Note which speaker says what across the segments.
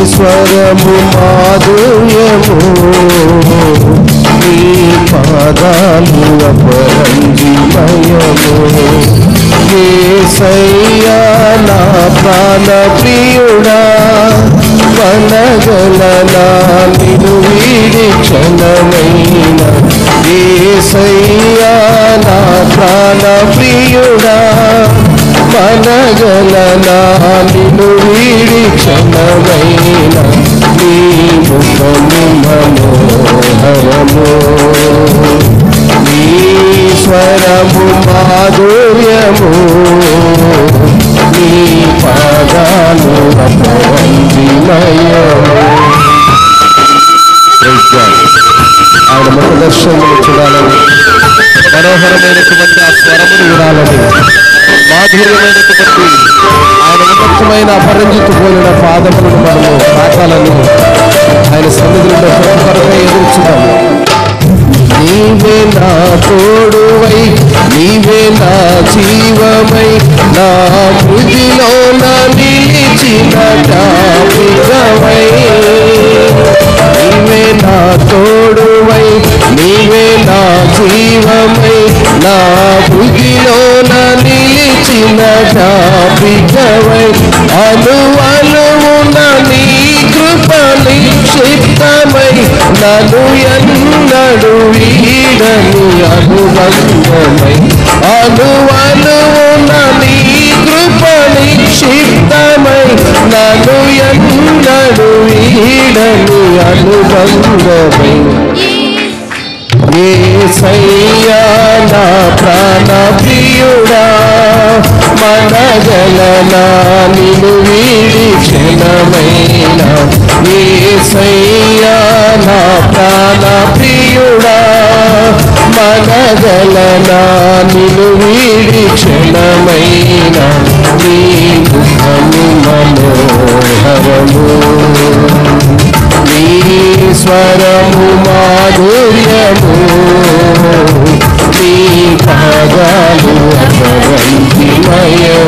Speaker 1: స్వరము మాధుర్యము నీ పాదాలు అపరంజిమయము యేసయ్యా నా ప్రాణ ప్రియుడా మనగలనా నిన్ను వీడి క్షణమైన యేసయ్యా నా ప్రాణ ప్రియుడా మనగలనా నిన్ను వీడి క్షణమైన నీ ముఖము మనోహరము నీ స్వరము మాధుర్యము నీ పాదాలు అపరంజిమయము. ఆయన ముఖదర్శనము చూడాలని మనోహరమైనటువంటి ఆ స్వరమును వినాలని మాధుర్యమైనటువంటి ఆయన ఉన్నతమైన అపరంజితు పోలిన పాదములను మనము తాకాలని ఆయన సన్నిధిలో కొరకై ఎదుర్చుతాము. నీవే నా తోడువై నీవే నా జీవమై నా మృదిలో నా నిలిచిన జ్ఞాపికవై నీవే నా తోడువై నీవే నా జీవమై నా మృదిలో నా నిలిచిన జ్ఞాపికవై అనువనువున నీ కృప నిక్షిప్తమై నన్ను ఎన్నడు వీడని అనుబంధమై అనువనువున నీ కృప నిక్షిప్తమై నన్ను ఎన్నడు వీడని అనుబంధమై యేసయ్యా నా ప్రాణ ప్రియుడా మనగలనా నిన్ను వీడి క్షణమైన యేసయ్యా నా ప్రాణ ప్రియుడా మనగలనా నిన్ను వీడి క్షణమైన నీ ముఖము మనోహరము నీ స్వరము మాధుర్యము నీ పాదాలు అపరంజిమయము.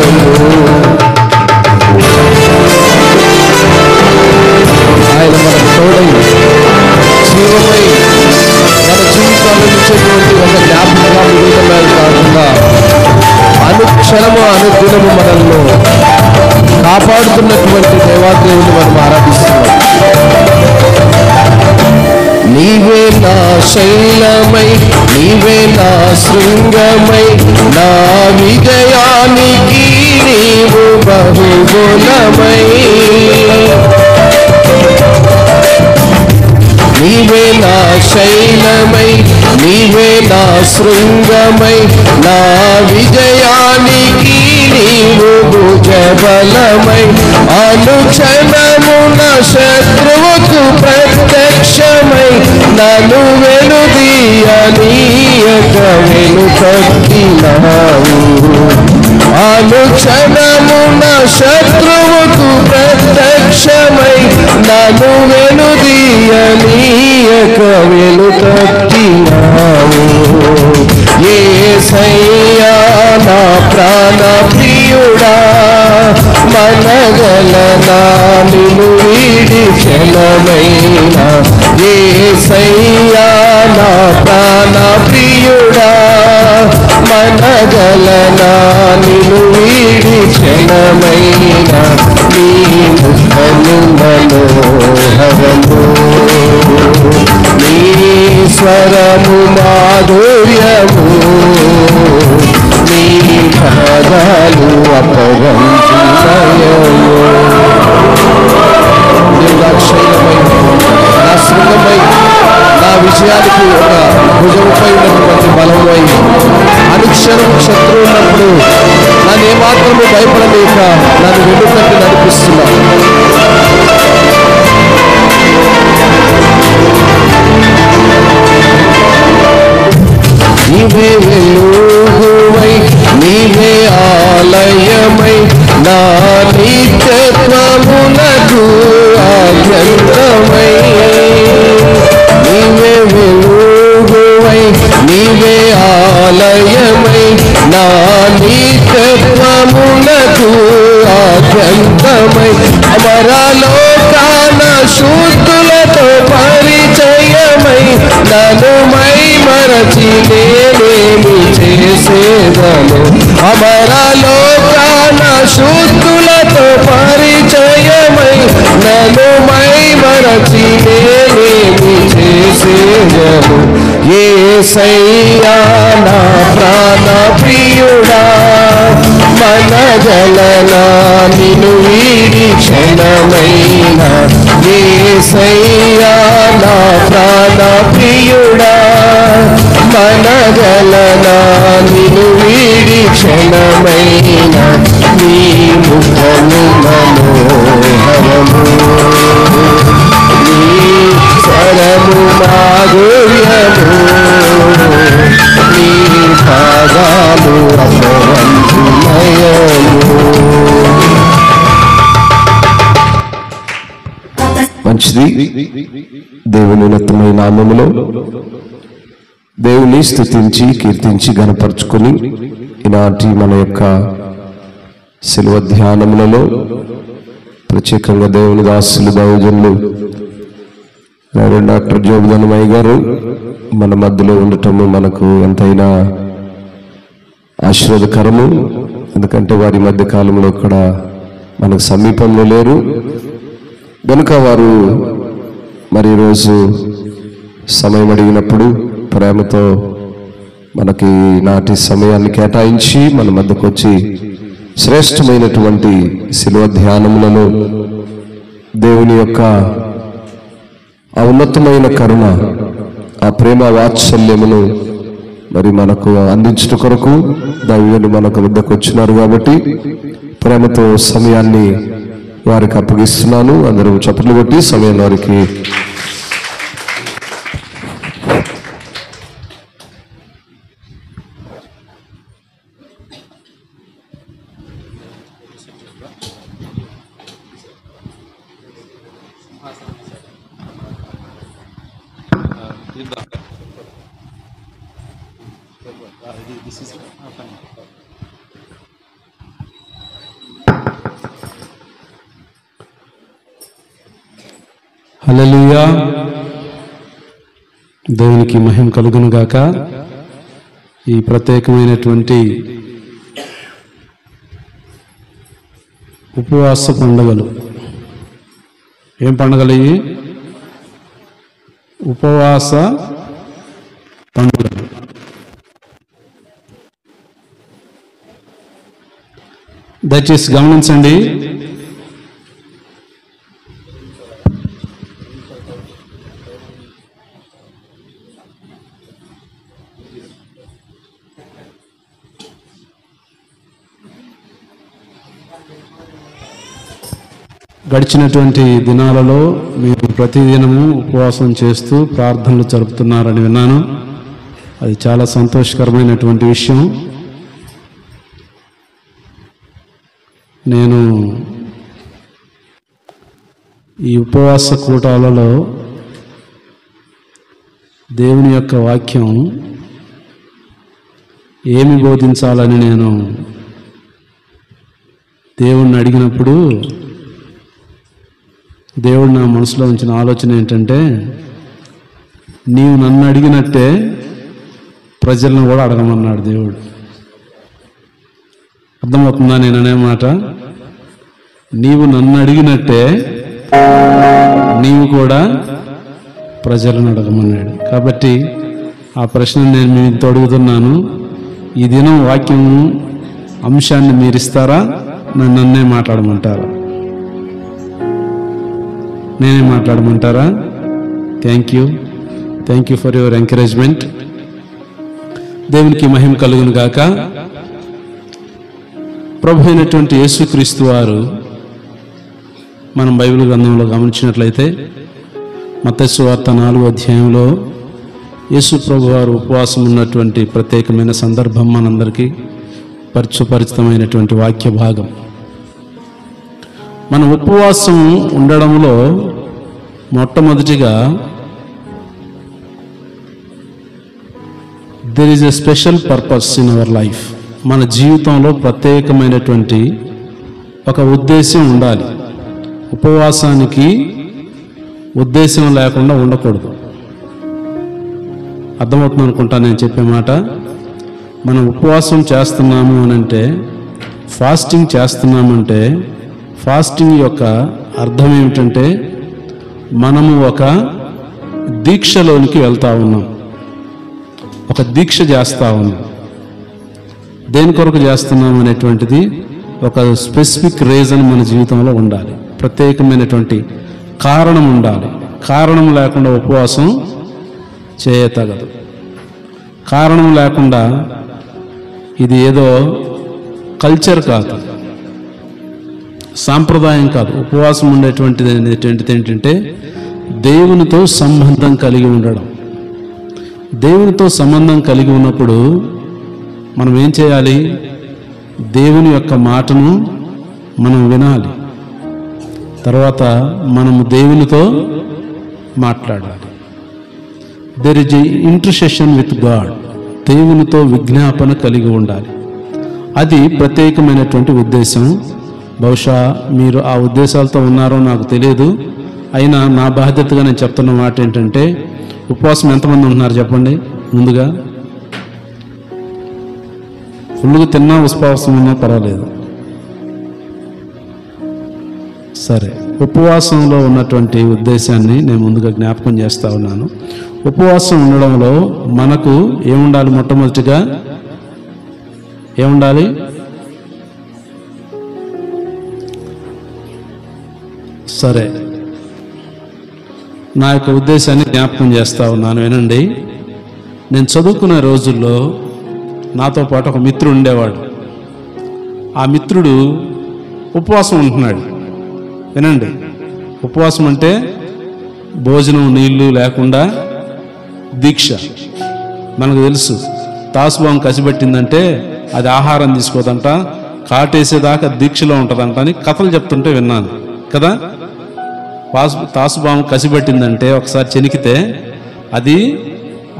Speaker 1: ఆయన మనకు తోడై జీవమై మన జీవితాలు ఇచ్చేటువంటి ఒక జ్ఞాపకంగా మిగులుతున్నాయి కాకుండా అనుక్షణము అనుదినము మనల్ని కాపాడుతున్నటువంటి దేవాదేవుని మనం ఆరాధిస్తున్నాం. నీవే నా శైలమై నీవే నా శృంగమై నా విజయానికి నీవు బహుగుణమై నీవే నా శైలమై నీవే నా శృంగమై నా విజయానికి నీవు భుజబలమై అనుక్షణమున శత్రువుకు ప్రత్యక్షమై నన్ను వెనుదీయనీయక వెనుకక్కినావు అనుక్షణమున శత్రువుకు ప్రత్యక్షమై నన్ను వెనుదీయనీయక వెనుకక్కినావు యేసయ్యా నా ప్రాణ ప్రియుడా మనగలనా నిన్ను వీడి క్షణమైన యేసయ్యా నా ప్రాణ ప్రియుడా మనగలనా నిన్ను వీడి క్షణమైన నీ ముఖము మనోహరము నీ స్వరము మాధుర్యము నీ పాదాలు అపరంజిమయము. నా శైలమై నా శృంగమై నా విజయానికి ఒక భుజముపై ఉన్నటువంటి బలమై అనుక్షణం శత్రువు ఉన్నప్పుడు నన్ను ఏమాత్రము భయపడలేక నన్ను వెనుకట్టి నడిపిస్తున్నాను. నీవే వెలుగువై నీవే ఆలయమై నా నిత్యత్వమునకు ఆద్యంతమై నీవే వెలుగువై నీవే ఆలయమై నా నిత్యత్వమునకు ఆద్యంతమై అమరలోకా ఆలయమై నన్ను మై మరచి నేనేమి చేసేదను అమరలోకాన శుద్ధులతో పరిచయమై నన్ను మై మరచి నేనేమి చేసేదను యేసయ్యా నా ప్రాణ ప్రియుడా మనగలనా నిన్ను వీడి క్షణమైన యేసయ్యా నా ప్రాణ ప్రియుడా మనగలనా నిన్ను వీడి క్షణమైన నీ ముఖము మనోహరము నీ స్వరము మాధుర్యము నీ పాదాలు అపవంతుమయము. మంచిది. దేవుని ఉన్నతమైన నామములో దేవుని స్తుతించి కీర్తించి గణపరుచుకొని ఈనాటి మన యొక్క శిలువ ధ్యానములలో ప్రత్యేకంగా దేవుని దాసులు దైవజనులు డాక్టర్ జోబుదనమయ్య గారు మన మధ్యలో ఉండటము మనకు ఎంతైనా ఆశీర్వాదకరము. ఎందుకంటే వారి మధ్య కాలంలో ఇక్కడ మనకు సమీపంలో లేరు కనుక వారు మరి ఈరోజు సమయం అడిగినప్పుడు ప్రేమతో మనకి నాటి సమయాన్ని కేటాయించి మన మధ్యకు వచ్చి శ్రేష్టమైనటువంటి శిలువ ధ్యానములను దేవుని యొక్క ఆ ఉన్నతమైన కరుణ ఆ ప్రేమ వాత్సల్యమును మరి మనకు అందించట కొరకు దైవజనులు మనకు వద్దకు వచ్చినారు కాబట్టి ప్రేమతో సమయాన్ని వారికి అప్పగిస్తున్నాను. అందరూ చప్పట్లు కొట్టి సమయం వారికి
Speaker 2: హల్లెలూయా. దేవునికి మహిమ కలుగును గాక. ఈ ప్రత్యేకమైనటువంటి ఉపవాస పండుగలు ఏం పండుగలు? ఇవి ఉపవాస పండుగలు. దయచేసి గమనించండి. గడిచినటువంటి దినాలలో మీరు ప్రతిదినము ఉపవాసం చేస్తూ ప్రార్థనలు జరుపుతున్నారని విన్నాను. అది చాలా సంతోషకరమైనటువంటి విషయం. నేను ఈ ఉపవాస కూటాలలో దేవుని యొక్క వాక్యం ఏమి బోధించాలని నేను దేవుణ్ణి అడిగినప్పుడు దేవుడు నా మనసులో ఉంచిన ఆలోచన ఏంటంటే, నీవు నన్ను అడిగినట్టే ప్రజలను కూడా అడగమన్నాడు దేవుడు. అర్థమవుతుందా నేను అనే మాట? నీవు నన్ను అడిగినట్టే నీవు కూడా ప్రజలను అడగమన్నాడు. కాబట్టి ఆ ప్రశ్న నేను మీతో అడుగుతున్నాను. ఈ దినం వాక్యం అంశాన్ని మీరిస్తారా, నన్నే మాట్లాడమంటారా? నేనే మాట్లాడమంటారా? Thank you for your encouragement. దేవునికి మహిమ కలుగును గాక. ప్రభు అయినటువంటి యేసుక్రీస్తు వారు మనం బైబిల్ గ్రంథంలో గమనించినట్లయితే మత్తయి సువార్త 4వ అధ్యాయంలో యేసు ప్రభు వారు ఉపవాసం ఉన్నటువంటి ప్రత్యేకమైన సందర్భం మనందరికీ పరిచితమైనటువంటి వాక్య భాగం. మన ఉపవాసం ఉండడంలో మొట్టమొదటిగా there is a special purpose in our life. మన జీవితంలో ప్రత్యేకమైనటువంటి ఒక ఉద్దేశం ఉండాలి. ఉపవాసానికి ఉద్దేశం లేకుండా ఉండకూడదు. అర్థమవుతుంది అనుకుంటా నేను చెప్పే మాట. మనం ఉపవాసం చేస్తున్నాము అని అంటే, ఫాస్టింగ్ చేస్తున్నామంటే, ఫాస్టింగ్ యొక్క అర్థం ఏమిటంటే మనము ఒక దీక్షలోనికి వెళ్తా ఉన్నాం, ఒక దీక్ష చేస్తూ ఉన్నాం. దేని కొరకు చేస్తున్నాం అనేటువంటిది ఒక స్పెసిఫిక్ రీజన్ మన జీవితంలో ఉండాలి, ప్రత్యేకమైనటువంటి కారణం ఉండాలి. కారణం లేకుండా ఉపవాసం చేయతగదు. కారణం లేకుండా ఇది ఏదో కల్చర్ కాదు, సాంప్రదాయం కాదు. ఉపవాసం ఉండేటువంటిది ఏంటంటే దేవునితో సంబంధం కలిగి ఉండడం. దేవునితో సంబంధం కలిగి ఉన్నప్పుడు మనం ఏం చేయాలి? దేవుని యొక్క మాటను మనం వినాలి. తర్వాత మనము దేవునితో మాట్లాడాలి. There is a intercession with God. దేవునితో విజ్ఞాపన కలిగి ఉండాలి. అది ప్రత్యేకమైనటువంటి ఉద్దేశం. బహుశా మీరు ఆ ఉద్దేశాలతో ఉన్నారో నాకు తెలియదు. అయినా నా బాధ్యతగా నేను చెప్తున్న మాట ఏంటంటే, ఉపవాసం ఎంతమంది ఉంటున్నారు చెప్పండి? ముందుగా ఫుల్గా తిన్నా ఉపవాసం ఉన్నా పర్వాలేదు. సరే, ఉపవాసంలో ఉన్నటువంటి ఉద్దేశాన్ని నేను ముందుగా జ్ఞాపకం చేస్తూ ఉన్నాను. ఉపవాసం ఉండడంలో మనకు ఏముండాలి? మొట్టమొదటిగా ఏముండాలి? సరే, నా యొక్క ఉద్దేశాన్ని జ్ఞాపకం చేస్తూ ఉన్నాను, వినండి. నేను చదువుకునే రోజుల్లో నాతో పాటు ఒక మిత్రుడు ఉండేవాడు. ఆ మిత్రుడు ఉపవాసం ఉంటున్నాడు. వినండి, ఉపవాసం అంటే భోజనం నీళ్లు లేకుండా దీక్ష. మనకు తెలుసు, తాసుబాం కసిపెట్టిందంటే అది ఆహారం తీసుకోదంట, కాటేసేదాకా దీక్షలో ఉంటుందంట అని కథలు చెప్తుంటే విన్నాను కదా. తాసుబాము కసిపెట్టిందంటే ఒకసారి చెనికితే అది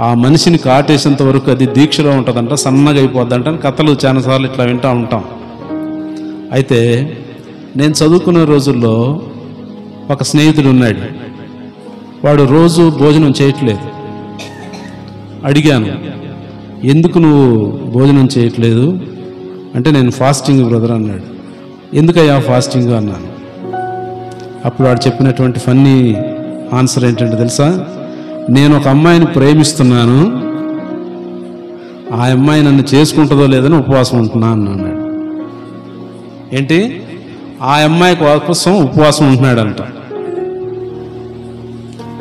Speaker 2: ఆ మనిషిని కాటేసేంత వరకు అది దీక్షలో ఉంటుందంట, సన్నగా అయిపోద్దంట అని కథలు చాలాసార్లు ఇట్లా వింటూ ఉంటాం. అయితే నేను చదువుకునే రోజుల్లో ఒక స్నేహితుడు ఉన్నాడు. వాడు రోజు భోజనం చేయట్లేదు. అడిగాను, ఎందుకు నువ్వు భోజనం చేయట్లేదు అంటే, నేను ఫాస్టింగ్ బ్రదర్ అన్నాడు. ఎందుకయ్యా ఫాస్టింగ్ అన్నాను. అప్పుడు వాడు చెప్పినటువంటి ఫన్నీ ఆన్సర్ ఏంటంటే తెలుసా? నేను ఒక అమ్మాయిని ప్రేమిస్తున్నాను, ఆ అమ్మాయి నన్ను చేసుకుంటుందో లేదని ఉపవాసం ఉంటున్నాను అన్నాడు. ఏంటి? ఆ అమ్మాయి కోసం ఉపవాసం ఉంటున్నాడంట.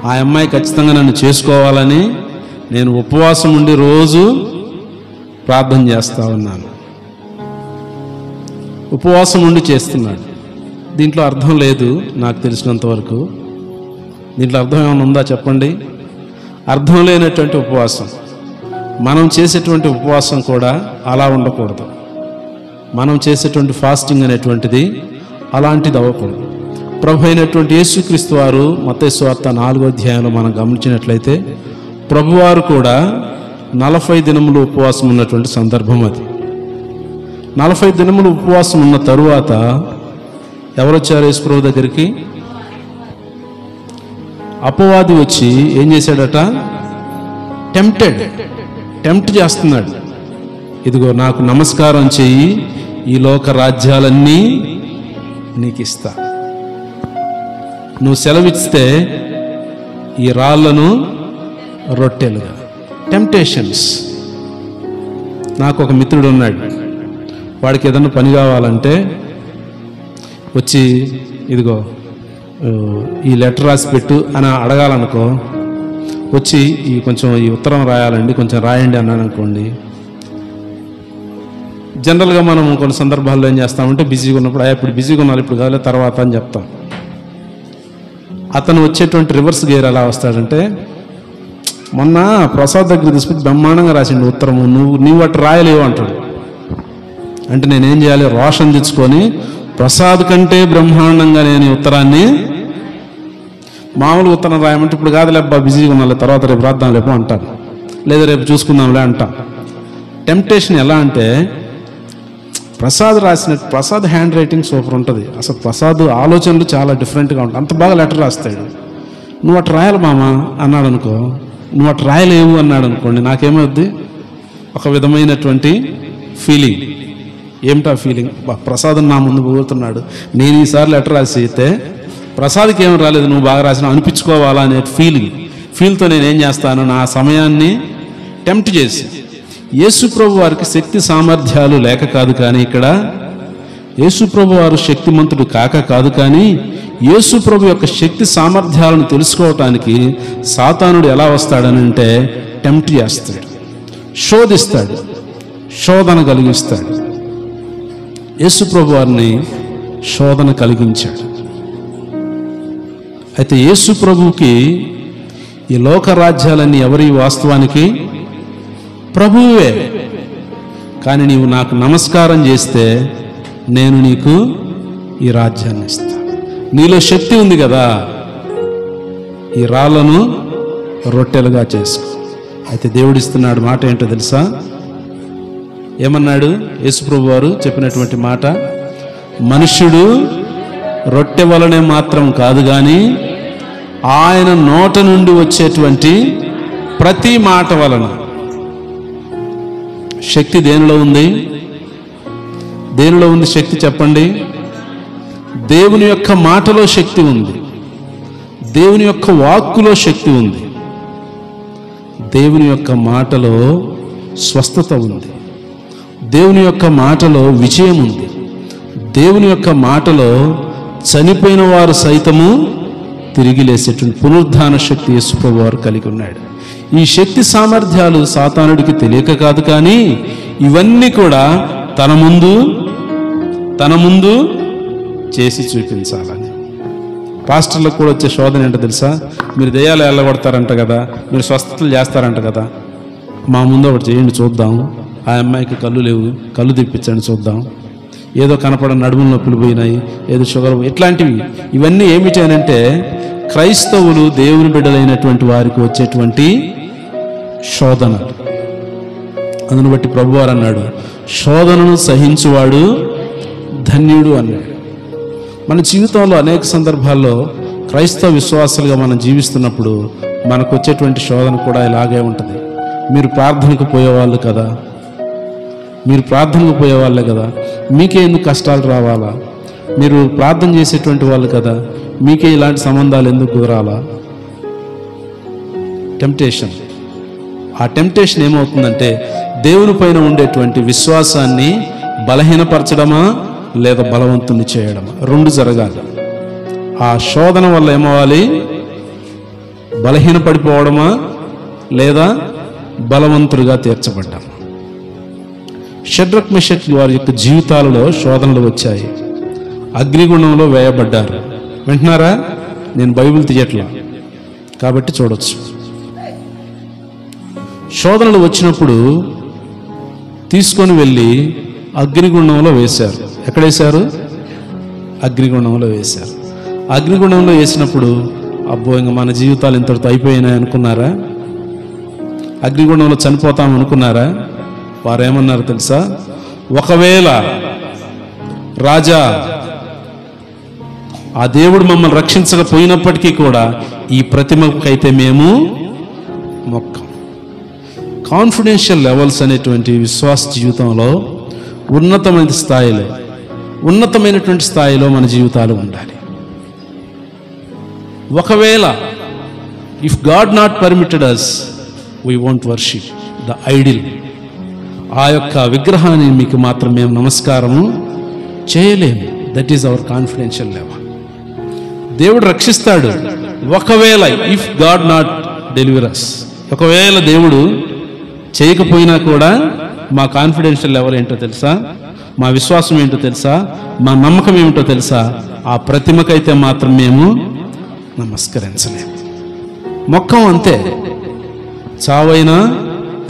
Speaker 2: ఆ అమ్మాయి ఖచ్చితంగా నన్ను చేసుకోవాలని నేను ఉపవాసం ఉండి రోజు ప్రార్థన చేస్తా ఉన్నాను. ఉపవాసం ఉండి చేస్తున్నాడు. దీంట్లో అర్థం లేదు నాకు తెలిసినంత వరకు. దీంట్లో అర్థం ఏమైనా ఉందా చెప్పండి? అర్థం లేనటువంటి ఉపవాసం. మనం చేసేటువంటి ఉపవాసం కూడా అలా ఉండకూడదు. మనం చేసేటువంటి ఫాస్టింగ్ అనేటువంటిది అలాంటిది అవ్వకూడదు. ప్రభు అయినటువంటి యేసుక్రీస్తు వారు మత్తయి సువార్త 4వ అధ్యాయంలో మనం గమనించినట్లయితే ప్రభువారు కూడా 40 దినములు ఉపవాసం ఉన్నటువంటి సందర్భం అది. 40 దినములు ఉపవాసం ఉన్న తరువాత ఎవరు వచ్చారు యేసు ప్రభు దగ్గరికి? అపవాది వచ్చి ఏం చేశాడట? టెంప్ట్ చేస్తున్నాడు. ఇదిగో నాకు నమస్కారం చెయ్యి, ఈ లోక రాజ్యాలన్నీ నీకు ఇస్తా. నువ్వు సెలవిస్తే ఈ రాళ్లను రొట్టెలుగా. టెంప్టేషన్స్. నాకు ఒక మిత్రుడు ఉన్నాడు. వాడికి ఏదన్నా పని కావాలంటే వచ్చి ఇదిగో ఈ లెటర్ రాసి పెట్టు అని అడగాలనుకో, వచ్చి కొంచెం ఈ ఉత్తరం రాయాలండి, కొంచెం రాయండి అన్నాను అనుకోండి. జనరల్గా మనం కొన్ని సందర్భాల్లో ఏం చేస్తామంటే బిజీగా ఉన్నప్పుడు ఇప్పుడు బిజీగా ఉన్నారు, ఇప్పుడు కాదు తర్వాత అని చెప్తాం. అతను వచ్చేటువంటి రివర్స్ గేర్ ఎలా వస్తాడంటే, మొన్న ప్రసాద్ దగ్గర తీసుకుని బ్రహ్మాండంగా రాసిండు ఉత్తరము, నువ్వు అటు రాయలేవు అంటాడు. అంటే నేనేం చేయాలి? రోషన్ తెచ్చుకొని ప్రసాద్ కంటే బ్రహ్మాండంగా నేను ఈ ఉత్తరాన్ని, మామూలు ఉత్తరం రాయమంటే ఇప్పుడు కాదులే అబ్బా బిజీగా ఉన్నాలే తర్వాత రేపు రాద్దాం రేపు అంటాను, లేదా రేపు చూసుకుందాంలే అంటాం. టెంప్టేషన్ ఎలా అంటే, ప్రసాద్ హ్యాండ్ రైటింగ్ సూపర్ ఉంటుంది. అసలు ప్రసాద్ ఆలోచనలు చాలా డిఫరెంట్గా ఉంటాయి. అంత బాగా లెటర్ రాస్తాడు. నువ్వు అటు రాయాలి మామ అన్నాడు అనుకో, నువ్వు అటు రాయలేవు అన్నాడు అనుకోండి, నాకేమవుద్ది? ఒక విధమైనటువంటి ఫీలింగ్. ఏమిటా ఫీలింగ్? ప్రసాదం నా ముందు పోతున్నాడు, నేను ఈసారి లెటర్ రాసి అయితే ప్రసాద్కి ఏం రాలేదు, నువ్వు బాగా రాసినా అనిపించుకోవాలా అనే ఫీల్తో నేనేం చేస్తాను, నా సమయాన్ని టెంప్ట్ చేసి. యేసు ప్రభు వారికి శక్తి సామర్థ్యాలు లేక కాదు, కానీ ఇక్కడ యేసు ప్రభు వారు శక్తిమంతుడు కాదు, కానీ యేసు ప్రభు యొక్క శక్తి సామర్థ్యాలను తెలుసుకోవటానికి సాతానుడు ఎలా వస్తాడని అంటే టెంప్ట్ చేస్తాడు, శోధిస్తాడు, శోధన కలిగిస్తాడు. యేసు ప్రభు వారిని శోధన కలిగించాడు. అయితే యేసు ప్రభువుకి ఈ లోక రాజ్యాలన్నీ ఎవరి వాస్తవానికి? ప్రభువే. కానీ నీవు నాకు నమస్కారం చేస్తే నేను నీకు ఈ రాజ్యాన్ని ఇస్తా. నీలో శక్తి ఉంది కదా, ఈ రాళ్లను రొట్టెలుగా చేసుకో. అయితే దేవుడు ఇస్తున్నాడు మాట ఏంటో తెలుసా? ఏమన్నాడు? యేసుప్రభు వారు చెప్పినటువంటి మాట, మనుష్యుడు రొట్టె వలనే మాత్రం కాదు, కానీ ఆయన నోట నుండి వచ్చేటువంటి ప్రతి మాట వలన. శక్తి దేనిలో ఉంది? దేనిలో ఉంది శక్తి చెప్పండి? దేవుని యొక్క మాటలో శక్తి ఉంది, దేవుని యొక్క వాక్కులో శక్తి ఉంది, దేవుని యొక్క మాటలో స్వస్థత ఉంది, దేవుని యొక్క మాటలో విజయం ఉంది, దేవుని యొక్క మాటలో చనిపోయిన వారు సైతము తిరిగి లేసేటువంటి పునరుద్ధాన శక్తి యేసుప్రభు వారు కలిగి ఉన్నాడు. ఈ శక్తి సామర్థ్యాలు సాతానుడికి తెలియక కాదు, కానీ ఇవన్నీ కూడా తన ముందు చేసి చూపించాలని. పాస్టర్లకు కూడా వచ్చే శోధన ఏంటో తెలుసా? మీరు దెయ్యాలు వెళ్ళగొడతారంట కదా, మీరు స్వస్థతలు చేస్తారంట కదా, మా ముందు ఒకటి చేయండి చూద్దాం. ఆ అమ్మాయికి కళ్ళు లేవు, కళ్ళు తెప్పించండి చూద్దాం. ఏదో కనపడని నడుముల నొప్పులు పోయినాయి, ఏదో షుగర్, ఇట్లాంటివి. ఇవన్నీ ఏమిటి అని అంటే క్రైస్తవులు దేవుని బిడ్డలైనటువంటి వారికి వచ్చేటువంటి శోధన. అందును బట్టి ప్రభువారు అన్నాడు, శోధనను సహించువాడు ధన్యుడు అన్నాడు. మన జీవితంలో అనేక సందర్భాల్లో క్రైస్తవ విశ్వాసాలుగా మనం జీవిస్తున్నప్పుడు మనకు వచ్చేటువంటి శోధన కూడా ఇలాగే ఉంటుంది. మీరు ప్రార్థనకు పోయేవాళ్ళు కదా, మీరు ప్రార్థనకు పోయేవాళ్ళే కదా, మీకే ఎందుకు కష్టాలు రావాలా? మీరు ప్రార్థన చేసేటువంటి వాళ్ళు కదా, మీకే ఇలాంటి సంబంధాలు ఎందుకు కుదరాలా? టెంప్టేషన్. ఆ టెంప్టేషన్ ఏమవుతుందంటే దేవుని పైన ఉండేటువంటి విశ్వాసాన్ని బలహీనపరచడమా లేదా బలవంతుని చేయడమా, రెండు జరగాలి. ఆ శోధన వల్ల ఏమవ్వాలి? బలహీనపడిపోవడమా లేదా బలవంతుడిగా తీర్చబడ్డామా? షడ్రక్ మెషక్ వారి యొక్క జీవితాలలో శోధనలు వచ్చాయి, అగ్నిగుండంలో వేయబడ్డారు. వింటున్నారా? నేను బైబిల్ తీయట్లా కాబట్టి చూడొచ్చు. శోధనలు వచ్చినప్పుడు తీసుకొని వెళ్ళి అగ్నిగుండంలో వేశారు. ఎక్కడ వేశారు? అగ్నిగుండంలో వేశారు. అగ్నిగుండంలో వేసినప్పుడు అబ్బో ఇంకా మన జీవితాలు ఇంతటితో అయిపోయినాయి అనుకున్నారా? అగ్నిగుండంలో చనిపోతాం అనుకున్నారా? వారేమన్నారు తెలుసా? ఒకవేళ రాజా ఆ దేవుడు మమ్మల్ని రక్షించకపోయినప్పటికీ కూడా ఈ ప్రతిమకైతే మేము మొక్కం. కాన్ఫిడెన్షియల్ లెవెల్స్ అనేటువంటి విశ్వాస జీవితంలో ఉన్నతమైనటువంటి స్థాయిలో మన జీవితాలు ఉండాలి. ఒకవేళ if God not permitted us we won't worship the idol, ఆ యొక్క విగ్రహాన్ని మీకు మాత్రం మేము నమస్కారము చేయలేము. That is our confidential level. దేవుడు రక్షిస్తాడు ఒకవేళ, if God not deliver us, ఒకవేళ దేవుడు చేయకపోయినా కూడా మా కాన్ఫిడెన్షియల్ లెవెల్ ఏంటో తెలుసా? మా విశ్వాసం ఏంటో తెలుసా? మా నమ్మకం ఏమిటో తెలుసా? ఆ ప్రతిమకైతే మాత్రం మేము నమస్కరించలేము. మొక్కం అంతే, చావైనా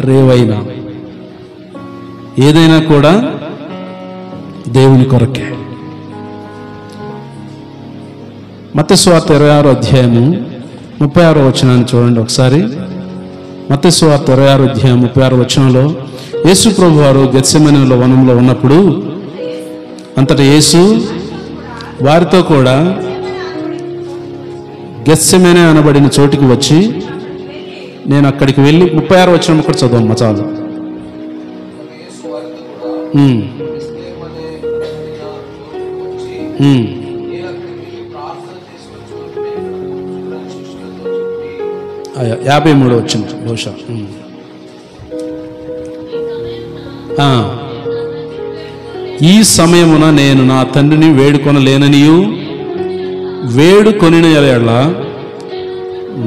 Speaker 2: రేవైనా ఏదైనా కూడా దేవుని కొరకే. మత్తయి సువార్త 26వ అధ్యాయము 36వ వచనాన్ని చూడండి ఒకసారి. మత్తయి సువార్త 26వ అధ్యాయం 36వ వచనంలో యేసు ప్రభు వారు గెత్సెమనే వనంలో ఉన్నప్పుడు అంతటా యేసు వారితో కూడా గెత్సెమనే అనబడిన చోటికి వచ్చి నేను అక్కడికి వెళ్ళి 36 వచనం కూడా చదవమ్మా చాలు. ఉమ్. 53 వచ్చింది బహుశా. ఈ సమయమున నేను నా తండ్రిని వేడుకొనలేననియు వేడుకొనిన ఎడల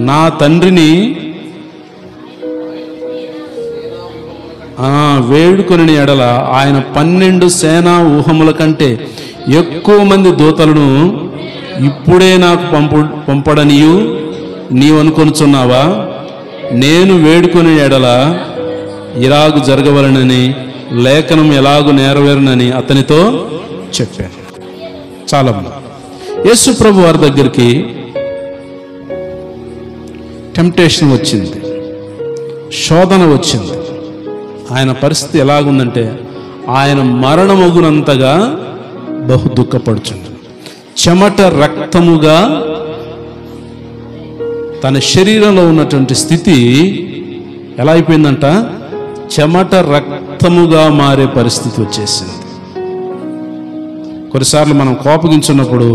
Speaker 2: నా తండ్రిని వేడుకొని ఎడల ఆయన 12 సేనా ఊహముల కంటే ఎక్కువ మంది దూతలను ఇప్పుడే నాకు పంపడనియు నీవు అనుకొనుచున్నావా? నేను వేడుకొని ఎడల ఇలాగు జరగవలనని లేఖనం ఎలాగు నెరవేరునని అతనితో చెప్పాను. చాలా యేసు ప్రభు వారి దగ్గరికి టెంప్టేషన్ వచ్చింది, శోధన వచ్చింది. ఆయన పరిస్థితి ఎలాగుందంటే ఆయన మరణమగునంతగా బహు దుఃఖపడుచుంది. చెమట రక్తముగా తన శరీరంలో ఉన్నటువంటి స్థితి ఎలా అయిపోయిందంట? చెమట రక్తముగా మారే పరిస్థితి వచ్చేసింది. కొన్నిసార్లు మనం కోపగించున్నప్పుడు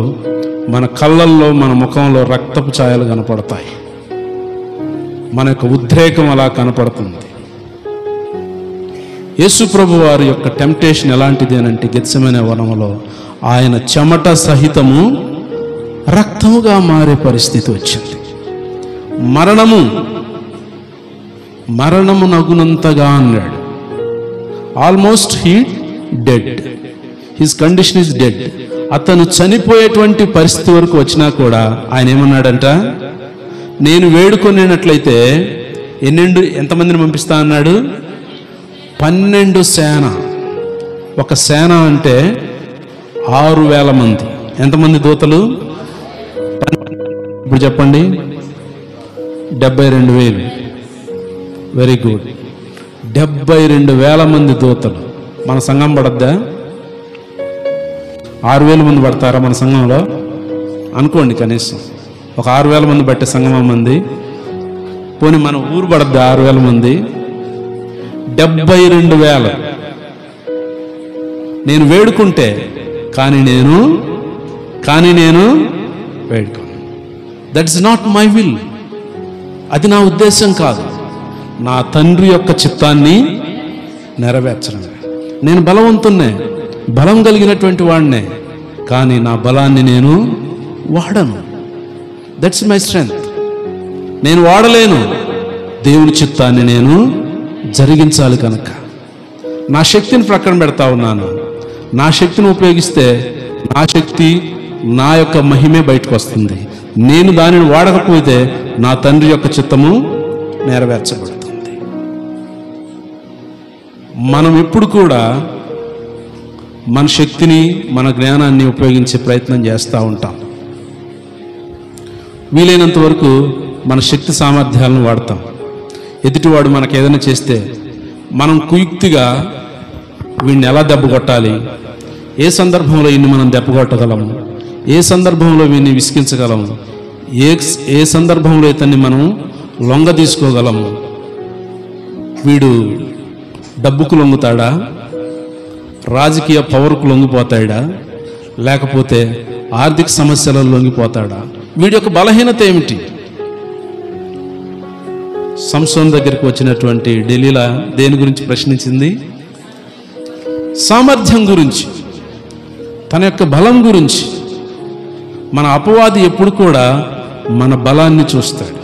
Speaker 2: మన కళ్ళల్లో, మన ముఖంలో రక్తపు ఛాయలు కనపడతాయి. మన యొక్క ఉద్రేకం అలా కనపడుతుంది. యేసు ప్రభు వారి యొక్క టెంప్టేషన్ ఎలాంటిది అని అంటే, గెత్సెమనే వనములో ఆయన చెమట సహితము రక్తముగా మారే పరిస్థితి వచ్చింది. మరణము నగునంతగా అన్నాడు. Almost he did, his condition is dead. అతను చనిపోయేటువంటి పరిస్థితి వరకు వచ్చినా కూడా ఆయన ఏమన్నాడంట? నేను వేడుకొనేటట్లయితే ఎంతమందిని పంపిస్తా అన్నాడు? 12 సేన. ఒక సేన అంటే 6,000 మంది. ఎంతమంది దూతలు? ఇప్పుడు చెప్పండి. 72,000. Very good. 72,000 మంది దూతలు. మన సంఘం పడద్దా? 6,000 మంది పడతారా మన సంఘంలో? అనుకోండి, కనీసం ఒక 6,000 మంది బట్టే సంఘం మంది. పోనీ మన ఊరు పడద్దా 6,000 మంది? 72,000. నేను వేడుకుంటే కానీ నేను వేడుకోను. That is not my will. అది నా ఉద్దేశం కాదు. నా తండ్రి యొక్క చిత్తాన్ని నెరవేర్చడమే. నేను బలవంతున్నే, బలం కలిగినటువంటి వాడినే, కానీ నా బలాన్ని నేను వాడను. That's my strength. నేను వాడలేను. దేవుని చిత్తాన్ని నేను జరిగించాలి కనుక నా శక్తిని ప్రక్కన పెడతా ఉన్నాను. నా శక్తిని ఉపయోగిస్తే నా శక్తి, నా యొక్క మహిమే బయటకు వస్తుంది. నేను దానిని వాడకపోతే నా తండ్రి యొక్క చిత్తము నెరవేర్చబడుతుంది. మనం ఎప్పుడు కూడా మన శక్తిని, మన జ్ఞానాన్ని ఉపయోగించే ప్రయత్నం చేస్తూ ఉంటాం. వీలైనంత వరకు మన శక్తి సామర్థ్యాలను వాడతాం. ఎదుటివాడు మనకు ఏదైనా చేస్తే మనం కుయుక్తిగా వీడిని ఎలా దెబ్బ కొట్టాలి, ఏ సందర్భంలో వీడిని మనం దెబ్బ కొట్టగలము, ఏ సందర్భంలో వీడిని విసిగించగలము, ఏ సందర్భంలో ఇతన్ని మనం లొంగ తీసుకోగలము, వీడు డబ్బుకు లొంగుతాడా, రాజకీయ పవర్కు లొంగిపోతాడా, లేకపోతే ఆర్థిక సమస్యలలో లొంగిపోతాడా, వీడి యొక్క బలహీనత ఏమిటి? సంసోన్ దగ్గరికి వచ్చినటువంటి డెలీలా దేని గురించి ప్రశ్నించింది? సామర్థ్యం గురించి, తన యొక్క బలం గురించి. మన అపవాది ఎప్పుడు కూడా మన బలాన్ని చూస్తాడు.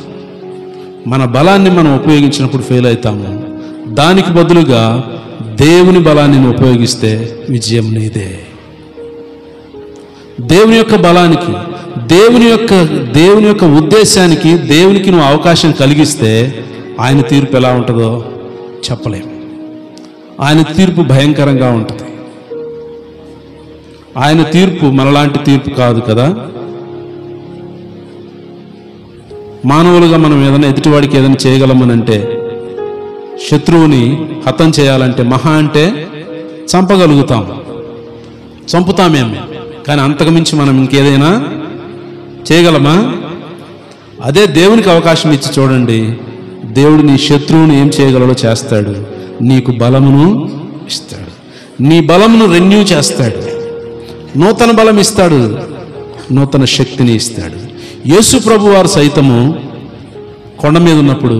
Speaker 2: మన బలాన్ని మనం ఉపయోగించినప్పుడు ఫెయిల్ అవుతాము. దానికి బదులుగా దేవుని బలాన్ని ఉపయోగిస్తే విజయం నీదే. దేవుని యొక్క బలానికి, దేవుని యొక్క ఉద్దేశానికి, దేవునికి నువ్వు అవకాశం కలిగిస్తే ఆయన తీర్పు ఎలా ఉంటుందో చెప్పలేము. ఆయన తీర్పు భయంకరంగా ఉంటుంది. ఆయన తీర్పు మనలాంటి తీర్పు కాదు కదా. మానవులుగా మనం ఏదైనా ఎదుటివాడికి ఏదైనా చేయగలమనంటే, శత్రువుని హతం చేయాలంటే మహా అంటే చంపగలుగుతాం, చంపుతామేమో, కానీ అంతకుమించి మనం ఇంకేదైనా చేయగలమా? అదే దేవునికి అవకాశం ఇచ్చి చూడండి, దేవుడు నీ శత్రువును ఏం చేయగలడో చేస్తాడు. నీకు బలమును ఇస్తాడు. నీ బలమును రెన్యూ చేస్తాడు. నూతన బలం ఇస్తాడు. నూతన శక్తిని ఇస్తాడు. యేసు ప్రభువారు సైతము కొండ మీద ఉన్నప్పుడు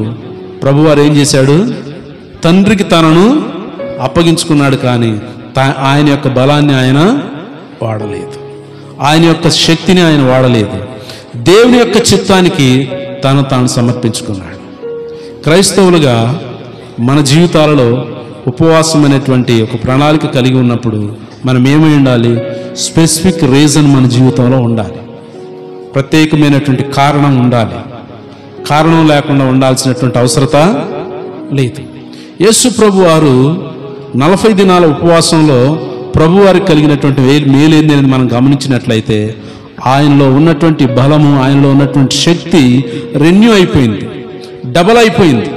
Speaker 2: ప్రభువారు ఏం చేశాడు? తండ్రికి తనను అప్పగించుకున్నాడు. కానీ ఆయన యొక్క బలాన్ని ఆయన వాడలేదు. ఆయన యొక్క శక్తిని ఆయన వాడలేదు. దేవుని యొక్క చిత్తానికి తాను సమర్పించుకున్నాడు. క్రైస్తవులుగా మన జీవితాలలో ఉపవాసం అనేటువంటి ఒక ప్రణాళిక కలిగి ఉన్నప్పుడు మనం ఏమై ఉండాలి? స్పెసిఫిక్ రీజన్ మన జీవితంలో ఉండాలి. ప్రత్యేకమైనటువంటి కారణం ఉండాలి. కారణం లేకుండా ఉండాల్సినటువంటి అవసరత లేదు. యేసు ప్రభు వారు 40 దినాల ఉపవాసంలో ప్రభువారికి కలిగినటువంటి మేలు ఏంది అనేది మనం గమనించినట్లయితే ఆయనలో ఉన్నటువంటి బలము, ఆయనలో ఉన్నటువంటి శక్తి రెన్యూ అయిపోయింది, డబల్ అయిపోయింది,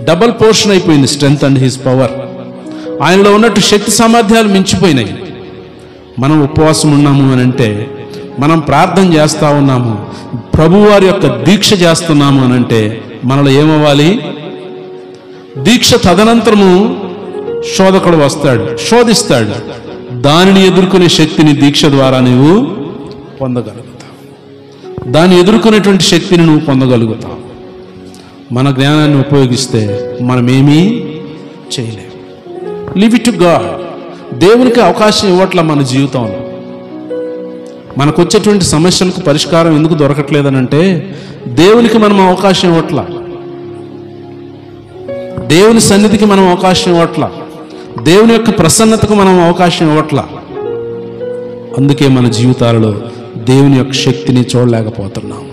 Speaker 2: డబల్ పోర్షన్ అయిపోయింది. Strength and his power. ఆయనలో ఉన్నట్టు శక్తి సామర్థ్యాలు మించిపోయినాయి. మనం ఉపవాసం ఉన్నాము అని అంటే, మనం ప్రార్థన చేస్తూ ఉన్నాము, ప్రభువారి యొక్క దీక్ష చేస్తున్నాము అని అంటే మనలో ఏమవ్వాలి? దీక్ష తదనంతరము శోధకుడు వస్తాడు, శోధిస్తాడు. దానిని ఎదుర్కొనే శక్తిని దీక్ష ద్వారా నువ్వు పొందగలుగుతావు. దాన్ని ఎదుర్కొనేటువంటి శక్తిని నువ్వు పొందగలుగుతావు. మన జ్ఞానాన్ని ఉపయోగిస్తే మనమేమీ చేయలేము. Live it to God. దేవునికి అవకాశం ఇవ్వట్ల మన జీవితంలో. మనకు వచ్చేటువంటి సమస్యలకు పరిష్కారం ఎందుకు దొరకట్లేదనంటే దేవునికి మనం అవకాశం ఇవ్వట్ల, దేవుని సన్నిధికి మనం అవకాశం ఇవ్వట్ల, దేవుని యొక్క ప్రసన్నతకు మనం అవకాశం ఇవ్వట్ల. అందుకే మన జీవితాలలో దేవుని యొక్క శక్తిని చూడలేకపోతున్నాం.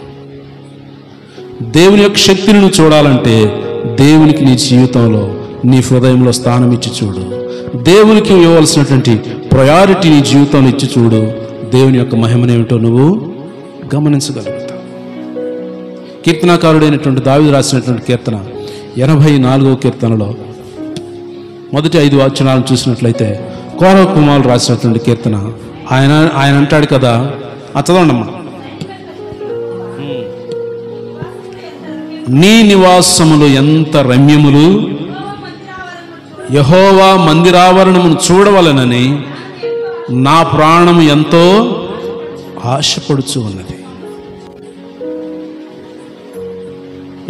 Speaker 2: దేవుని యొక్క శక్తిని నువ్వు చూడాలంటే దేవునికి నీ జీవితంలో, నీ హృదయంలో స్థానం ఇచ్చి చూడు. దేవునికి ఇవ్వవలసినటువంటి ప్రయారిటీ నీ జీవితంలో ఇచ్చి చూడు. దేవుని యొక్క మహిమనేమిటో నువ్వు గమనించగలుగుతావు. కీర్తనాకారుడైనటువంటి దావీదు రాసినటువంటి కీర్తన 84వ కీర్తనలో మొదటి 5 వచనాలను చూసినట్లయితే కోరహ కుమారులు రాసినటువంటి కీర్తన. ఆయన అంటాడు కదా, చదవండమ్మా. నీ నివాసములు ఎంత రమ్యములు, యెహోవా మందిరావరణమును చూడవలనని నా ప్రాణము ఎంతో ఆశపడుచు ఉన్నది.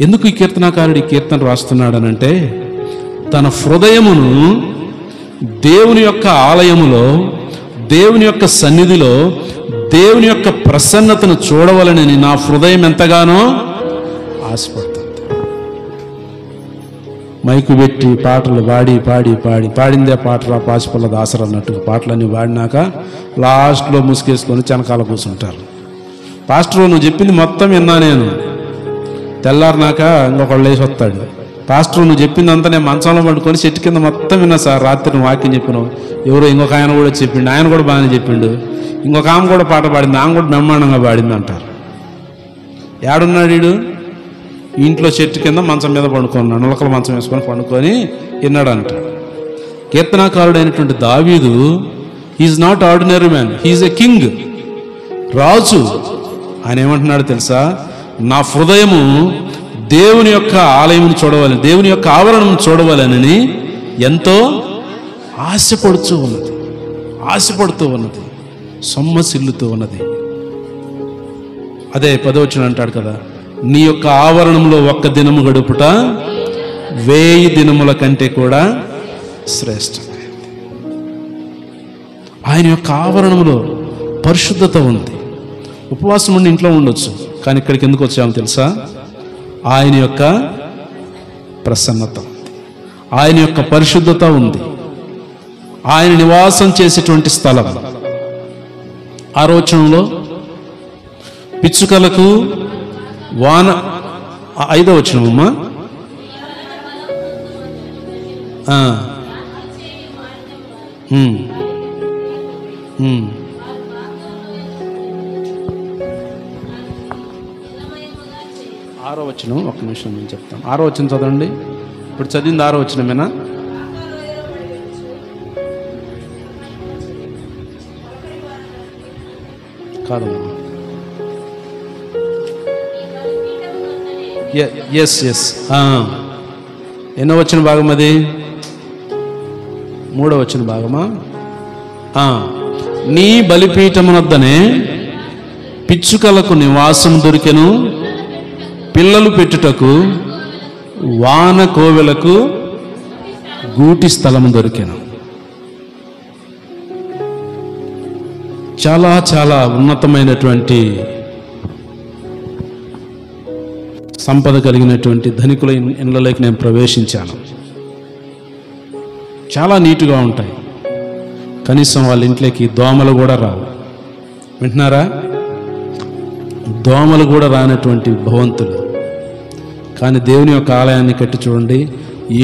Speaker 2: ఎందుకు ఈ కీర్తనాకారుడు ఈ కీర్తన రాస్తున్నాడనంటే తన హృదయమును దేవుని యొక్క ఆలయములో, దేవుని యొక్క సన్నిధిలో, దేవుని యొక్క ప్రసన్నతను చూడవలనని నా హృదయం ఎంతగానో ఆశపడుతుంది. మైకు పెట్టి పాటలు పాడిందే పాటరా పాచిపల్ల దాసరు అన్నట్టుగా పాటలన్నీ పాడినాక లాస్ట్లో ముసుకేసుకొని చెనకాల కూర్చుంటారు. పాస్టర్ నువ్వు చెప్పింది మొత్తం విన్నా నేను, తెల్లారినాక ఇంకొకళ్ళు లేచి వస్తాడు. పాస్టర్ నువ్వు చెప్పిందంతా నేను మంచంలో పడుకొని చెట్టు కింద మొత్తం విన్నా సార్, రాత్రి నువ్వు వాక్యం చెప్పినావు, ఎవరో ఇంకొక ఆయన కూడా చెప్పిండు, ఆయన కూడా బాగానే చెప్పిండు, ఇంకొక ఆమె కూడా పాట పాడింది, ఆమె కూడా బ్రహ్మాండంగా పాడింది అంటారు. ఏడున్నాడు వీడు? ఇంట్లో చెట్టు కింద మంచం మీద పండుకున్నాడు, నులకల మంచం వేసుకొని పండుకొని విన్నాడు అంటాడు. కీర్తనాకారుడైనటువంటి దావీదు he's not ordinary man, he's a king, రాజు. ఆయన ఏమంటున్నాడు తెలుసా? నా హృదయము దేవుని యొక్క ఆలయమును చూడవాలని, దేవుని యొక్క ఆవరణను చూడవాలని ఎంతో ఆశపడుతూ ఉన్నది, సొమ్మసిల్లుతూ ఉన్నది. అదే 10వ వచనం అంటాడు కదా, నీ యొక్క ఆవరణంలో 1 దినము గడుపుట 1000 దినముల కంటే కూడా శ్రేష్టమైనది. ఆయన యొక్క ఆవరణంలో పరిశుద్ధత ఉంది. ఉపవాసం ఉండి ఇంట్లో ఉండొచ్చు, కానీ ఇక్కడికి ఎందుకు వచ్చామో తెలుసా? ఆయన యొక్క ప్రసన్నత ఉంది, ఆయన యొక్క పరిశుద్ధత ఉంది, ఆయన నివాసం చేసేటువంటి స్థలం. 6వ వచనంలో పిచ్చుకలకు వాన, 5వ వచనమమ్మా, ఆరో వచనం. ఒక్క నిమిషం నేను చెప్తాను. 6వ వచనం చదవండి. ఇప్పుడు చదివింది 6వ వచనమేనా? కాదమ్మా, ఎస్ ఎస్ ఎన్నో వచ్చిన భాగం అది? 3వ వచ్చిన భాగమా? నీ బలిపీఠమునొద్దనే పిచ్చుకలకు నివాసం దొరికెను, పిల్లలు పెట్టుటకు వాన కోవెలకు గూటి స్థలము దొరికెను. చాలా చాలా ఉన్నతమైనటువంటి సంపద కలిగినటువంటి ధనికుల ఇళ్ళలోకి నేను ప్రవేశించాను. చాలా నీట్గా ఉంటాయి. కనీసం వాళ్ళ ఇంట్లోకి దోమలు కూడా రావు. వింటున్నారా? దోమలు కూడా రానటువంటి భవంతులు. కానీ దేవుని యొక్క ఆలయాన్ని కట్టి చూడండి,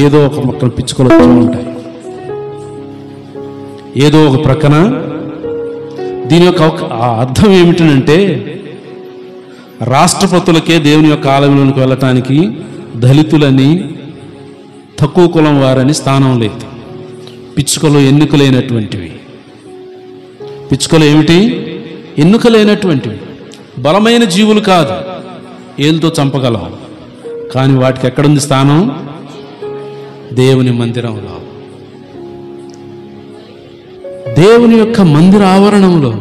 Speaker 2: ఏదో ఒక మొక్కలు పిచ్చుకలు వచ్చి ఉంటాయి, ఏదో ఒక ప్రక్కన. దీని యొక్క అర్థం ఏమిటంటే, రాష్ట్రపతులకే దేవుని యొక్క ఆలయంలోకి వెళ్ళటానికి దళితులని, తక్కువ కులం వారని స్థానం లేదు. పిచ్చుకలు ఎన్నికలైనటువంటివి. పిచ్చుకలు ఏమిటి? ఎన్నికలైనటువంటివి. బలమైన జీవులు కాదు, ఏళ్ళతో చంపగలవు. కానీ వాటికి ఎక్కడుంది స్థానం? దేవుని మందిరంలో, దేవుని యొక్క మందిర ఆవరణంలో,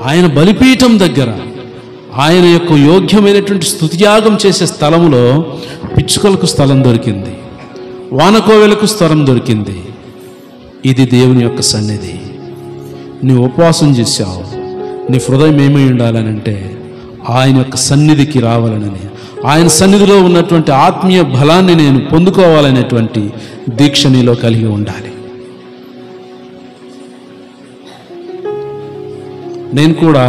Speaker 2: ఆయన బలిపీఠం దగ్గర, ఆయన యొక్క యోగ్యమైనటువంటి స్తుతియాగం చేసే స్థలంలో పిచ్చుకలకు స్థలం దొరికింది, వానకోవెలకు స్థలం దొరికింది. ఇది దేవుని యొక్క సన్నిధి. నీ ఉపవాసం చేశావు, నీ హృదయం ఏమై ఉండాలనంటే ఆయన యొక్క సన్నిధికి రావాలనని, ఆయన సన్నిధిలో ఉన్నటువంటి ఆత్మీయ బలాన్ని నేను పొందుకోవాలనేటువంటి దీక్ష నీలో కలిగి ఉండాలి. నేను కూడా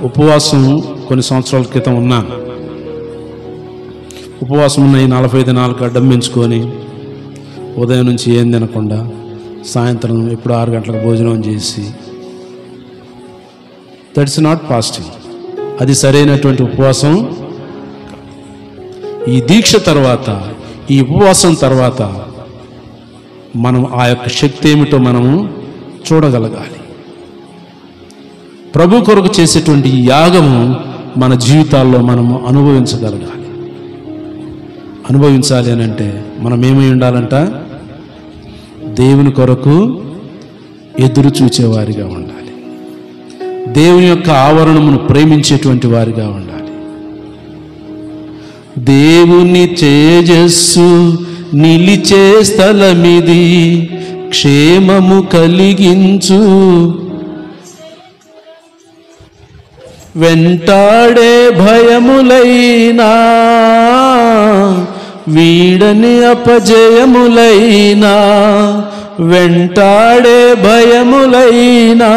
Speaker 2: ఉపవాసం కొన్ని సంవత్సరాల క్రితం ఉన్నాను. ఉపవాసం ఉన్న ఈ 45 దినాలకు అడ్డం పెంచుకొని ఉదయం నుంచి ఏం తినకుండా సాయంత్రం ఎప్పుడు 6 గంటలకు భోజనం చేసి, దట్స్ నాట్ ఫాస్టింగ్. అది సరైనటువంటి ఉపవాసం. ఈ దీక్ష తర్వాత, ఈ ఉపవాసం తర్వాత మనం ఆ యొక్క శక్తి ఏమిటో మనము చూడగలగాలి. ప్రభు కొరకు చేసేటువంటి ఈ యాగము మన జీవితాల్లో మనము అనుభవించగలగాలి. అనుభవించాలి అని అంటే మనం ఏమై ఉండాలంట? దేవుని కొరకు ఎదురు చూచేవారిగా ఉండాలి. దేవుని యొక్క ఆవరణమును ప్రేమించేటువంటి వారిగా ఉండాలి. దేవుని తేజస్సు నిలిచే స్థలమిది, క్షేమము కలిగించు, వెంటాడే భయములైనా వీడని అపజయములైనా, వెంటాడే భయములైనా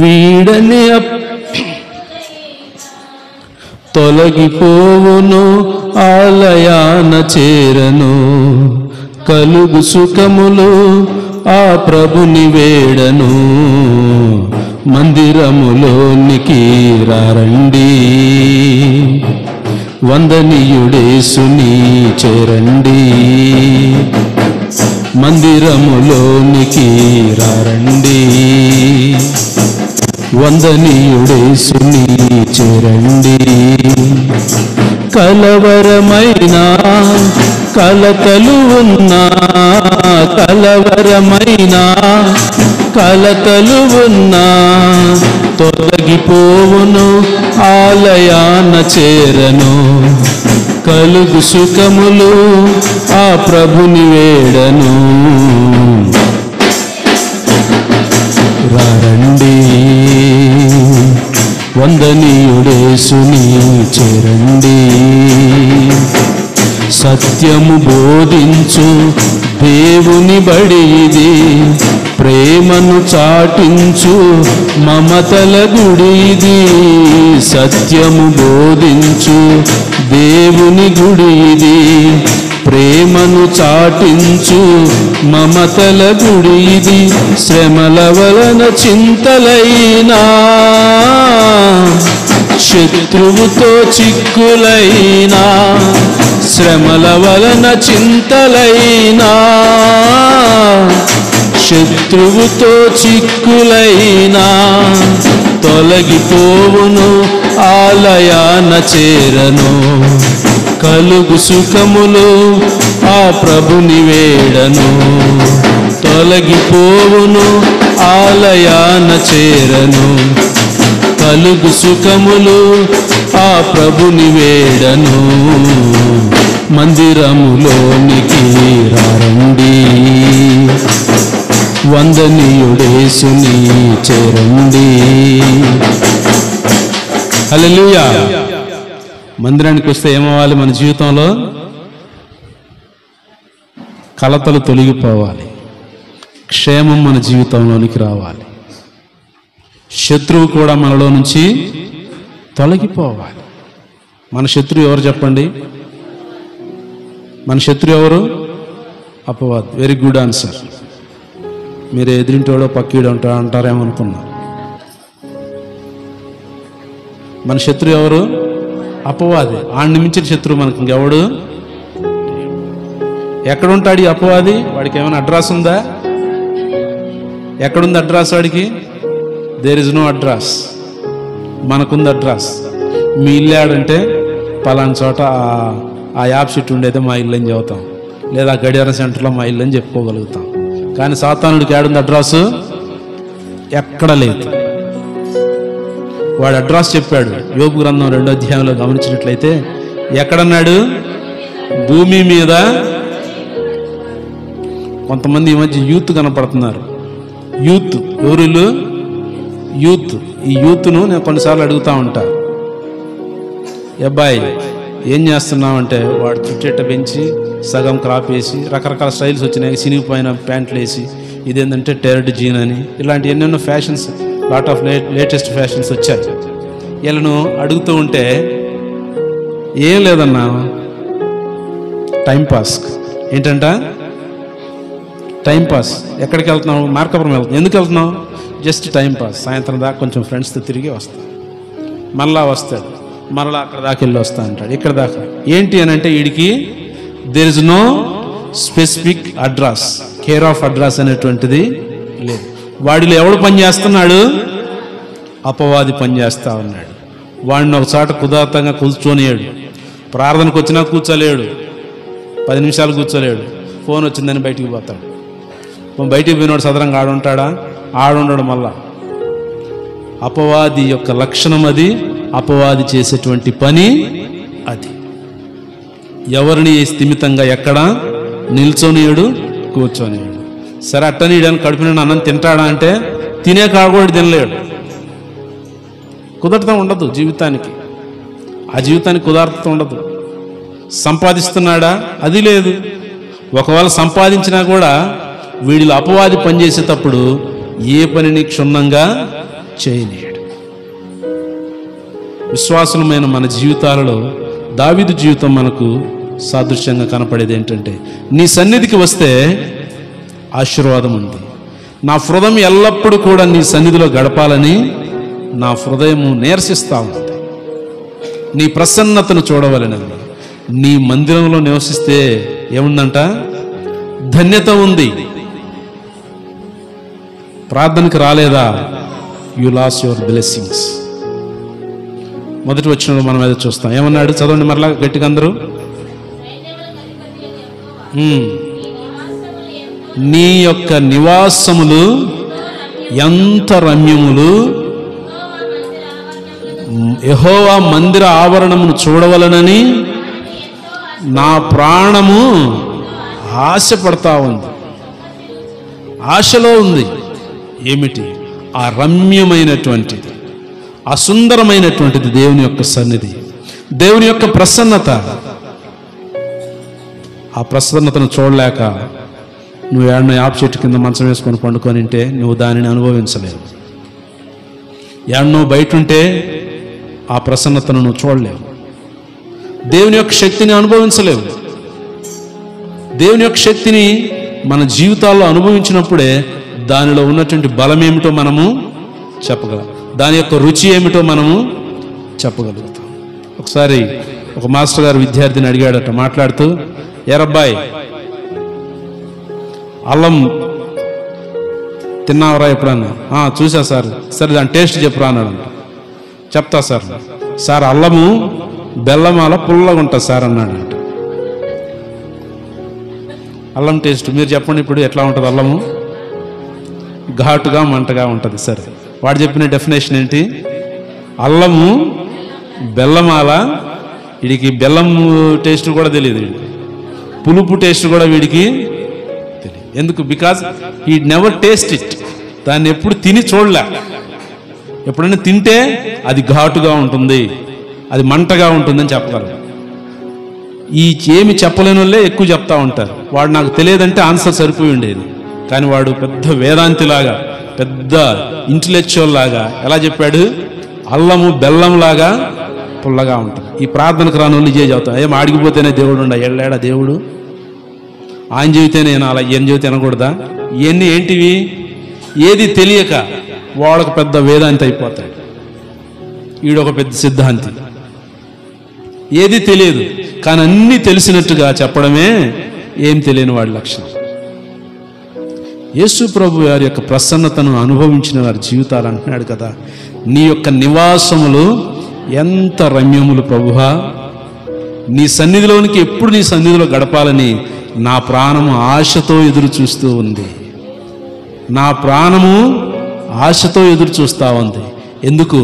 Speaker 2: వీడని తొలగిపోవును, ఆలయాన చేరను, కలుగు సుఖములు ఆ ప్రభుని వేడను, మందిరములోనికి రారండి, వందనీయుడేసుని చేరండి, మందిరములోనికి రారండి, వందనీయుడేసుని చేరండి. కలవరమైన కలతలు ఉన్నా, కలవరమైన కలతలు ఉన్నా తొలగిపోవును, ఆలయాన చేరను, కలుగు సుఖములు ఆ ప్రభుని వేడను, రారండి, వందనీయుడేసుని చేరండి. సత్యము బోధించు దేవుని బడి ఇది, ప్రేమను చాటించు మమతల గుడి ఇది. సత్యము బోధించు దేవుని గుడి ఇది, ప్రేమను చాటించు మమతల గుడి ఇది. శ్రమల వలన చింతలైనా, శత్రువుతో చిక్కులైనా, శ్రమల వలన చింతలైనా, శత్రువుతో చిక్కులైనా తొలగిపోవును, ఆలయాన చేరను. కలుగు సుఖములు ఆ ప్రభుని వేడను, తొలగిపోవును, ఆలయాన చేరను. కలుగు సుఖములు ఆ ప్రభుని వేడను. మందిరములోనికి రండి, వందనీయుడేసుని చేరండి. హల్లెలూయా. మందిరానికి వస్తే ఏమవ్వాలి? మన జీవితంలో కలతలు తొలగిపోవాలి, క్షేమం మన జీవితంలోనికి రావాలి, శత్రువు కూడా మనలో నుంచి తొలగిపోవాలి. మన శత్రువు ఎవరు చెప్పండి? మన శత్రువు ఎవరు? అపవాది. Very good answer. మీరు ఎదిరింటోడో పక్కీడో అంటారేమనుకున్నా. మన శత్రువు ఎవరు? అపవాది. ఆడిని మించిన శత్రువు మనకి ఇంకెవడు? ఎక్కడుంటాడు ఈ అపవాది? వాడికి ఏమైనా అడ్రస్ ఉందా? ఎక్కడుంది అడ్రస్ వాడికి? There is no address. మనకుంది అడ్రస్. మీ ఇల్లు ఆడంటే పలానా చోట ఆ యాప్ షీట్ ఉండేదే మా ఇల్లు అని చెబుతాం, లేదా గడియారం సెంటర్లో మా ఇల్లు అని చెప్పుకోగలుగుతాం. కానీ సాతానుడికి ఆడుంది అడ్రస్ ఎక్కడ లేదు. వాడు అడ్రస్ చెప్పాడు. యోబు గ్రంథం 2వ అధ్యాయంలో గమనించినట్లయితే ఎక్కడన్నాడు? భూమి మీద. కొంతమంది ఈ మధ్య యూత్ కనపడుతున్నారు. యూత్ ఎవరు? యూత్. ఈ యూత్ను నేను కొన్నిసార్లు అడుగుతూ ఉంటా, అబ్బాయి ఏం చేస్తున్నావంటే, వాడు చుట్టేట పెంచి సగం క్రాప్ వేసి రకరకాల స్టైల్స్ వచ్చినాయి, సినిగిపోయిన ప్యాంట్లు వేసి, ఇదేంటంటే టెర్డ్ జీన్ అని, ఇలాంటి ఎన్నెన్నో fashions, lot of latus fashions వచ్చాయి. వీళ్ళను అడుగుతూ ఉంటే ఏం లేదన్నా, టైంపాస్. ఏంటంట? టైంపాస్. ఎక్కడికి వెళ్తున్నావు? మార్కాపురం వెళ్తున్నావు. ఎందుకు వెళ్తున్నావు? Just timepass. సాయంత్రం దాకా కొంచెం ఫ్రెండ్స్తో తిరిగి వస్తాడు, మళ్ళా వస్తాడు, మరలా అక్కడ దాకా వెళ్ళి వస్తా అంటాడు, ఇక్కడ దాకా. ఏంటి అని అంటే వీడికి there is no specific address, care of address అనేటువంటిది లేదు. వాడిలో ఎవడు పని చేస్తున్నాడు? అపవాది పని చేస్తా ఉన్నాడు. వాడిని ఒక చోట కుదార్థంగా కూర్చొనియాడు. ప్రార్థనకు వచ్చినా కూర్చోలేడు, 10 నిమిషాలు కూర్చోలేడు. ఫోన్ వచ్చిందని బయటికి పోతాడు. బయటికి పోయినోడు సదరంగా ఆడుంటాడా? ఆడుండడు. మళ్ళా అపవాది యొక్క లక్షణం అది. అపవాది చేసేటువంటి పని అది. ఎవరిని స్థిమితంగా ఎక్కడ నిల్చొనియడు, కూర్చొనియడు. సరే అట్టనీయడానికి కడుపు నిండా అన్నం తింటాడా అంటే తినే కాడకూడదు, తినలేడు. కుదరత ఉండదు జీవితానికి. ఆ జీవితానికి కుదరత ఉండదు. సంపాదిస్తున్నాడా? అది లేదు. ఒకవేళ సంపాదించినా కూడా వీడిలో అపవాది పనిచేసేటప్పుడు ఏ పనిని క్షుణ్ణంగా చేయలేడు. విశ్వాసులమైన మన జీవితాలలో దావీదు జీవితం మనకు సాదృశ్యంగా కనపడేది ఏంటంటే, నీ సన్నిధికి వస్తే ఆశీర్వాదం ఉంది. నా హృదయం ఎల్లప్పుడూ కూడా నీ సన్నిధిలో గడపాలని నా హృదయము నిరసిస్తూ ఉంది. నీ ప్రసన్నతను చూడవలెనని. నీ మందిరంలో నివసిస్తే ఏముందంట? ధన్యత ఉంది. ప్రార్థనకి రాలేదా? You loss your blessings. మొదటి వచనంలో మనం ఏదో చూస్తాం. ఏమన్నాడు? చదవండి మరలా గట్టిగా అందరూ. నీ యొక్క నివాసములు ఎంత రమ్యములు, యెహోవా మందిర ఆవరణమును చూడవలనని నా ప్రాణము ఆశపడతా ఉంది. ఆశలో ఉంది. ఏమిటి? ఆ రమ్యమైనటువంటిది, ఆ సుందరమైనటువంటిది దేవుని యొక్క సన్నిధి, దేవుని యొక్క ప్రసన్నత. ఆ ప్రసన్నతను చూడలేక నువ్వు ఏడనో యాప్ చెట్టు కింద మంచం వేసుకొని పండుకొని ఉంటే నువ్వు దానిని అనుభవించలేవు. ఏడనో బయట ఉంటే ఆ ప్రసన్నతను నువ్వు చూడలేవు. దేవుని యొక్క శక్తిని అనుభవించలేవు. దేవుని యొక్క శక్తిని మన జీవితాల్లో అనుభవించినప్పుడే దానిలో ఉన్నటువంటి బలం ఏమిటో మనము చెప్పగలం, దాని యొక్క రుచి ఏమిటో మనము చెప్పగలుగుతాం. ఒకసారి ఒక మాస్టర్ గారు విద్యార్థిని అడిగాడట మాట్లాడుతూ, ఏరబ్బాయి తిన్నావరా ఎప్పుడన్నా? చూసా సార్. సరే దాని టేస్ట్ చెప్పురా అన్నాడు. చెప్తా సార్. సార్ అల్లము బెల్లమాల పుల్లగా ఉంటుంది సార్ అన్నాడంట. అల్లం టేస్ట్ మీరు చెప్పండి ఇప్పుడు ఎట్లా ఉంటుంది? అల్లము ఘాటుగా మంటగా ఉంటుంది. సరే, వాడు చెప్పిన డెఫినేషన్ ఏంటి? అల్లము బెల్లమాల. వీడికి బెల్లం టేస్ట్ కూడా తెలియదు, పులుపు టేస్ట్ కూడా వీడికి తెలియదు. ఎందుకు? Because he never taste it. దాన్ని ఎప్పుడు తిని చూడలే. ఎప్పుడైనా తింటే అది ఘాటుగా ఉంటుంది, అది మంటగా ఉంటుందని చెప్పగలరు. ఈ ఏమి చెప్పలేని వాళ్ళే ఎక్కువ చెప్తా ఉంటారు. వాడు నాకు తెలియదంటే ఆన్సర్ సరిపోయి ఉండేది. కానీ వాడు పెద్ద వేదాంతిలాగా, పెద్ద ఇంటలెక్చువల్ లాగా ఎలా చెప్పాడు? అల్లము బెల్లంలాగా పుల్లగా ఉంటుంది. ఈ ప్రార్థనకు రాని వాళ్ళు ఇదే చెబుతాం. ఏం ఆడిగిపోతేనే దేవుడు ఉండ, ఎళ్ళాడా దేవుడు? ఆయన చెబితేనే అలా, ఏం చెబితే అనకూడదా? ఇవన్నీ ఏంటివి? ఏది తెలియక వాడొక పెద్ద వేదాంతి అయిపోతాడు, ఈడొక పెద్ద సిద్ధాంతి. ఏది తెలియదు కానీ అన్నీ తెలిసినట్టుగా చెప్పడమే ఏం తెలియని వాడి లక్షణం. యేసు ప్రభు వారి యొక్క ప్రసన్నతను అనుభవించిన వారి జీవితాలు అంటున్నాడు కదా, నీ యొక్క నివాసములు ఎంత రమ్యములు ప్రభువా, నీ సన్నిధిలోనికి ఎప్పుడు నీ సన్నిధిలో గడపాలని నా ప్రాణము ఆశతో ఎదురు చూస్తూ ఉంది. నా ప్రాణము ఆశతో ఎదురు చూస్తూ ఉంది. ఎందుకు?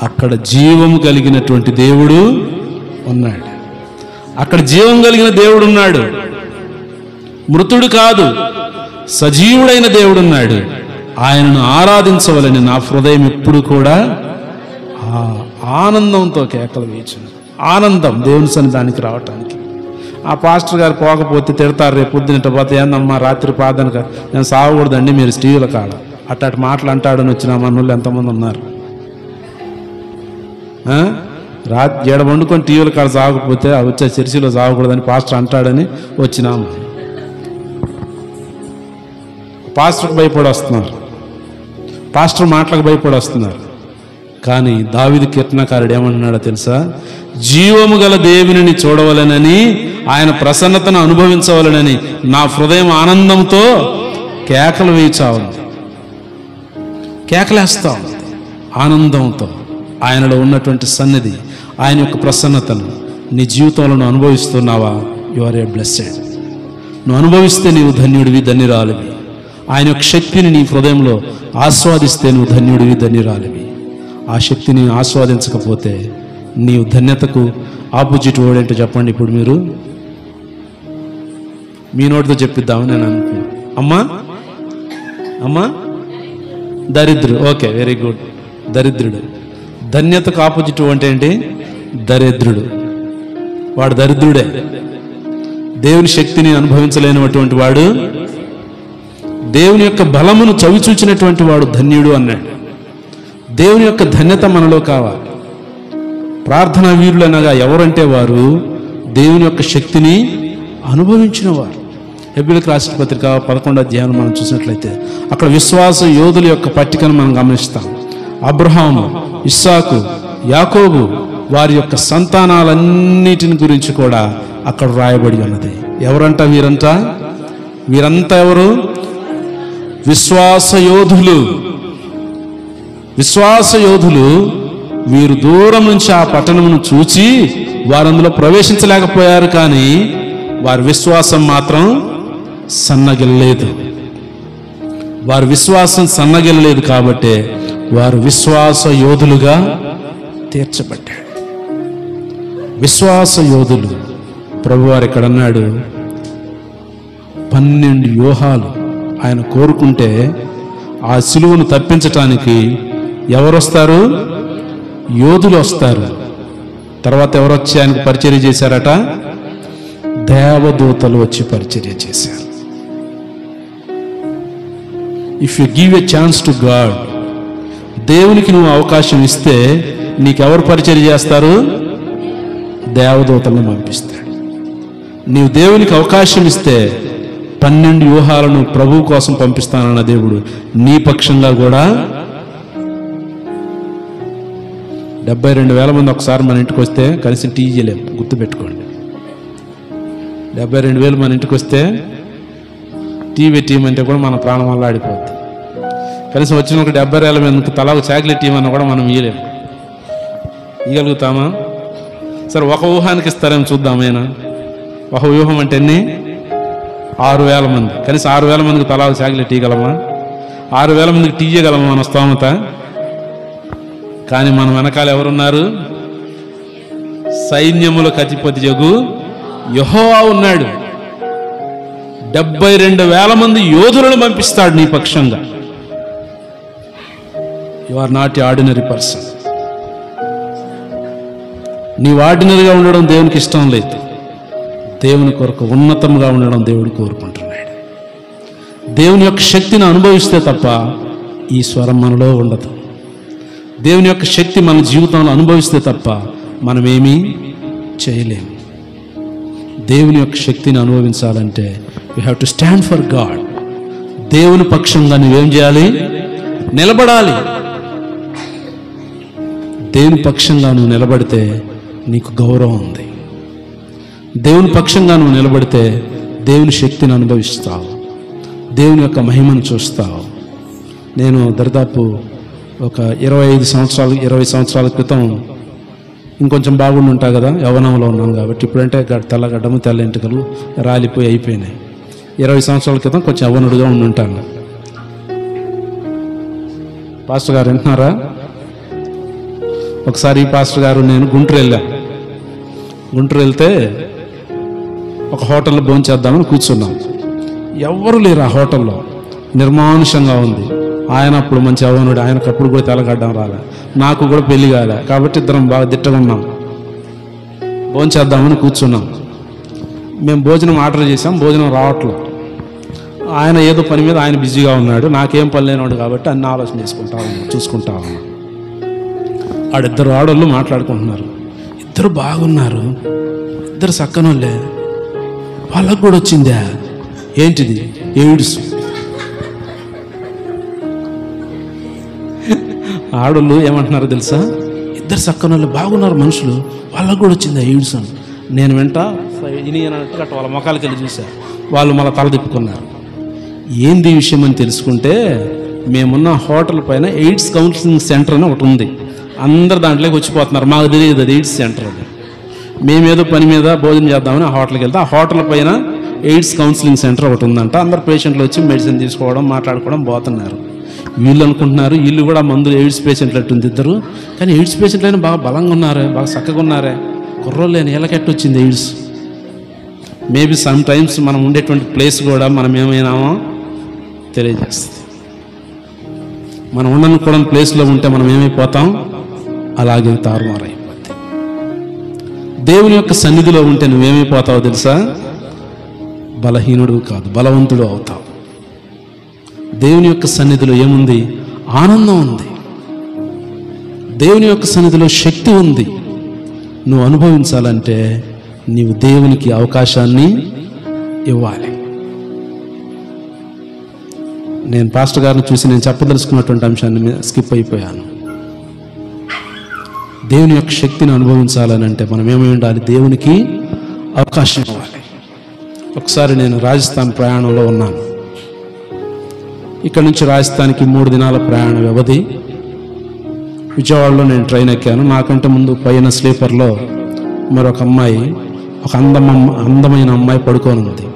Speaker 2: అక్కడ జీవము కలిగినటువంటి దేవుడు ఉన్నాడు. అక్కడ జీవం కలిగిన దేవుడు ఉన్నాడు. మృతుడు కాదు, సజీవుడైన దేవుడు ఉన్నాడు. ఆయనను ఆరాధించవలని నా హృదయం ఎప్పుడు కూడా ఆనందంతో కేకలు వేయించింది. ఆనందం దేవుని సన్నిధానికి రావటానికి. ఆ పాస్టర్ గారు పోకపోతే తిడతారు, రేపు పొద్దున పోతే ఏందమ్మా రాత్రి ప్రార్థనక నేను సాగకూడదండి మీరు స్టీవుల కాడ అట్టాటి మాటలు అంటాడని వచ్చిన మనోళ్ళు ఎంతమంది ఉన్నారు. ఏడ వండుకొని టీవీల కాడ సాగకపోతే వచ్చే చర్చిలో సాగకూడదని పాస్టర్ అంటాడని వచ్చినాము. పాస్టర్కి భయపడి వస్తున్నారు, పాస్టర్ మాటలకు భయపడి వస్తున్నారు. కానీ దావీదు కీర్తనకారుడు ఏమంటున్నాడో తెలుసా? జీవము గల దేవునిని చూడవలెనని, ఆయన ప్రసన్నతను అనుభవించవలెనని నా హృదయం ఆనందంతో కేకలు వేయిచా ఉంది, కేకలేస్తా ఉంది ఆనందంతో. ఆయనలో ఉన్నటువంటి సన్నిధి, ఆయన యొక్క ప్రసన్నతను నీ జీవితంలో నువ్వు అనుభవిస్తున్నావా? You are a blessed. నువ్వు అనుభవిస్తే నీవు ధన్యుడివి, ధన్యురాలివి. ఆయన యొక్క శక్తిని నీ హృదయంలో ఆస్వాదిస్తే నువ్వు ధన్యుడివి, ధన్యురాలివి. ఆ శక్తిని ఆస్వాదించకపోతే నీవు ధన్యతకు ఆపోజిట్ వర్డ్ ఏంటో చెప్పండి. ఇప్పుడు మీరు మీ నోటితో చెప్పిద్దామని నేను అనుకున్నాను. అమ్మా అమ్మా దరిద్రుడు. Okay, very good. దరిద్రుడు. ధన్యతకు ఆపోజిట్ అంటే ఏంటి? దరిద్రుడు. వాడు దరిద్రుడే. దేవుని శక్తిని అనుభవించలేనటువంటి వాడు, దేవుని యొక్క బలమును చవిచూచినటువంటి వాడు ధన్యుడు అన్నాడు. దేవుని యొక్క ధన్యత మనలో కావాలి. ప్రార్థనా వీరులు అనగా ఎవరంటే వారు దేవుని యొక్క శక్తిని అనుభవించిన వారు. హెబ్రీయులకు రాసిన పత్రిక 11వ అధ్యాయం మనం చూసినట్లయితే అక్కడ విశ్వాస యోధుల యొక్క పట్టికను మనం గమనిస్తాం. అబ్రహాము, ఇస్సాకు, యాకోబు వారి యొక్క సంతానాలన్నిటిని గురించి కూడా అక్కడ రాయబడి ఉన్నది. ఎవరంట వీరంతా? వీరంతా ఎవరు? విశ్వాస యోధులు. విశ్వాస యోధులు. వీరు దూరం నుంచి ఆ పట్టణమును చూచి వారు అందులో ప్రవేశించలేకపోయారు, కానీ వారి విశ్వాసం మాత్రం సన్నగిల్లలేదు. వారి విశ్వాసం సన్నగిల్లలేదు కాబట్టే వారు విశ్వాస యోధులుగా తీర్చబడ్డారు. విశ్వాస యోధులు. ప్రభువారు ఇక్కడ అన్నాడు 12 వ్యూహాలు ఆయన కోరుకుంటే ఆ సిలువను తప్పించటానికి ఎవరు వస్తారు? యోధులు వస్తారు. తర్వాత ఎవరు వచ్చి ఆయనకు పరిచర్య చేశారట? దేవదూతలు వచ్చి పరిచర్య చేశారు. If you give a chance to God, దేవునికి నువ్వు అవకాశం ఇస్తే నీకెవరు పరిచర్య చేస్తారు? దేవదూతలను పంపిస్తాడు. నీవు దేవునికి అవకాశం ఇస్తే 12 వ్యూహాలను ప్రభువు కోసం పంపిస్తానన్న దేవుడు నీ పక్షంగా కూడా 72,000 మంది ఒకసారి మన ఇంటికి వస్తే కనీసం టీ చేయలేము, గుర్తుపెట్టుకోండి. 72,000 మన ఇంటికి వస్తే టీ పెట్టిమంటే కూడా మన ప్రాణం వల్ల ఆడిపోద్ది. కనీసం వచ్చిన ఒక 70 ఏళ్ళ మీద తలా ఒక చాక్లెట్ ఇవ్వమన్నా కూడా మనం ఇవ్వలేము. ఇవ్వగలుగుతామా? సరే, ఒక ఊహానికి ఇస్తారేమో చూద్దామైనా. ఒక వ్యూహం అంటే ఎన్ని? 6,000 మంది. కనీసం 6,000 మందికి తలా ఒక చాక్లెట్ ఇవ్వగలమా? 6,000 మందికి టీ ఇవ్వగలమా మన స్తోమత? కానీ మన వెనకాల ఎవరున్నారు? సైన్యములకు అధిపతి యగు యెహోవా ఉన్నాడు. 72,000 మంది యోధులను పంపిస్తాడు నీ పక్షంగా. You are not a ordinary person. నీవు ఆర్డినరీగా ఉండడం దేవునికి ఇష్టం లేదు. దేవుని కొరకు ఉన్నతంగా ఉండడం దేవుడు కోరుకుంటున్నాడు. దేవుని యొక్క శక్తిని అనుభవిస్తే తప్ప ఈ స్వరం మనలో ఉండదు. దేవుని యొక్క శక్తి మన జీవితంలో అనుభవిస్తే తప్ప మనమేమీ చేయలేము. దేవుని యొక్క శక్తిని అనుభవించాలంటే you have to stand for God. దేవుని పక్షంగా నువ్వేం చేయాలి? నిలబడాలి. దేవుని పక్షంగా నువ్వు నిలబడితే నీకు గౌరవం ఉంది. దేవుని పక్షంగా నువ్వు నిలబడితే దేవుని శక్తిని అనుభవిస్తావు, దేవుని యొక్క మహిమను చూస్తావు. నేను దాదాపు ఒక 20 సంవత్సరాల క్రితం ఇంకొంచెం బాగుండి ఉంటా కదా, యవ్వనంలో ఉన్నాను కాబట్టి. ఇప్పుడంటే తెల్లగడ్డము తెల్ల ఎంటుకలు రాలిపోయి అయిపోయినాయి. 20 సంవత్సరాల క్రితం కొంచెం యవ్వనుడుగా ఉండి ఉంటాను. పాస్టర్ గారు వింటున్నారా? ఒకసారి పాస్టర్ గారు నేను గుంటూరు వెళ్ళాను. గుంటూరు వెళ్తే ఒక హోటల్లో భోంచేద్దామని కూర్చున్నాం. ఎవ్వరు లేరు ఆ హోటల్లో, నిర్మానుషంగా ఉంది. ఆయన అప్పుడు మంచి యవ్వనుడు, ఆయనకు అప్పుడు కూడా తెల్లగడ్డం రాలే, నాకు కూడా పెళ్లి కాలే. కాబట్టి ఇద్దరం బాగా దిట్టగా ఉన్నాం. భోంచేద్దామని కూర్చున్నాం. మేము భోజనం ఆర్డర్ చేసాం, భోజనం రావట్లేదు. ఆయన ఏదో పని మీద ఆయన బిజీగా ఉన్నాడు, నాకేం పని లేనివాడు కాబట్టి అన్ని ఆలోచన చూసుకుంటా ఉన్నా. ఆడిద్దరు ఆడోళ్ళు మాట్లాడుకుంటున్నారు. ఇద్దరు బాగున్నారు, ఇద్దరు సక్కనోళ్ళే. వాళ్ళకు కూడా వచ్చిందా? ఏంటిది? ఎయిడ్స్. ఆడోళ్ళు ఏమంటున్నారో తెలుసా? ఇద్దరు సక్కనోళ్ళు బాగున్నారు మనుషులు, వాళ్ళకు కూడా వచ్చిందా ఎయిడ్స్ అని. నేను వెంట ఇనియనట్టు గట్ట వాళ్ళ మొఖాలకి వెళ్ళి చూసా. వాళ్ళు మళ్ళీ తల తిప్పుకున్నారు. ఏంది విషయం అని తెలుసుకుంటే, మేమున్న హోటల్ పైన ఎయిడ్స్ కౌన్సిలింగ్ సెంటర్ అని ఒకటి ఉంది. అందరు దాంట్లోకి వచ్చిపోతున్నారు. మాకు తెలియదు అది ఎయిడ్స్ సెంటర్ అని. మేమేదో పని మీద భోజనం చేద్దామని ఆ హోటల్కి వెళ్తే, ఆ హోటల్ పైన ఎయిడ్స్ కౌన్సిలింగ్ సెంటర్ ఒకటి ఉందంట. అందరు పేషెంట్లు వచ్చి మెడిసిన్ తీసుకోవడం, మాట్లాడుకోవడం పోతున్నారు. వీళ్ళు అనుకుంటున్నారు వీళ్ళు కూడా మందులు ఎయిడ్స్ పేషెంట్లు అట్టుంది ఇద్దరు. కానీ ఎయిడ్స్ పేషెంట్లు అయినా బాగా బలంగా ఉన్నారే, బాగా చక్కగా ఉన్నారే. కుర్రోళ్ళు అయినా ఎలాకెట్టు వచ్చింది ఎయిడ్స్? మేబీ సమ్ టైమ్స్ మనం ఉండేటువంటి ప్లేస్ కూడా మనం ఏమైనామో తెలియజేస్తుంది. మనం ఉండనుకోవడం ప్లేస్లో ఉంటే మనం ఏమైపోతాం? అలాగే తారుమారైపోతాం. దేవుని యొక్క సన్నిధిలో ఉంటే నువ్వేమైపోతావో తెలుసా? బలహీనుడు కాదు, బలవంతుడు అవుతావు. దేవుని యొక్క సన్నిధిలో ఏముంది? ఆనందం ఉంది. దేవుని యొక్క సన్నిధిలో శక్తి ఉంది. నువ్వు అనుభవించాలంటే నీవు దేవునికి అవకాశాన్ని ఇవ్వాలి. నేను పాస్టర్ గారిని చూసి నేను చెప్పదలుచుకున్నటువంటి అంశాన్ని స్కిప్ అయిపోయాను. దేవుని యొక్క శక్తిని అనుభవించాలని అంటే మనం ఏమై ఉండాలి? దేవునికి అవకాశం ఇవ్వాలి. ఒకసారి నేను రాజస్థాన్ ప్రయాణంలో ఉన్నాను. ఇక్కడ నుంచి రాజస్థాన్కి 3 దినాల ప్రయాణ వ్యవధి. విజయవాడలో నేను ట్రైన్ ఎక్కాను. నాకంటే ముందు పైన స్లీపర్లో మరొక అమ్మాయి, ఒక అందమైన అమ్మాయి పడుకొని ఉంది.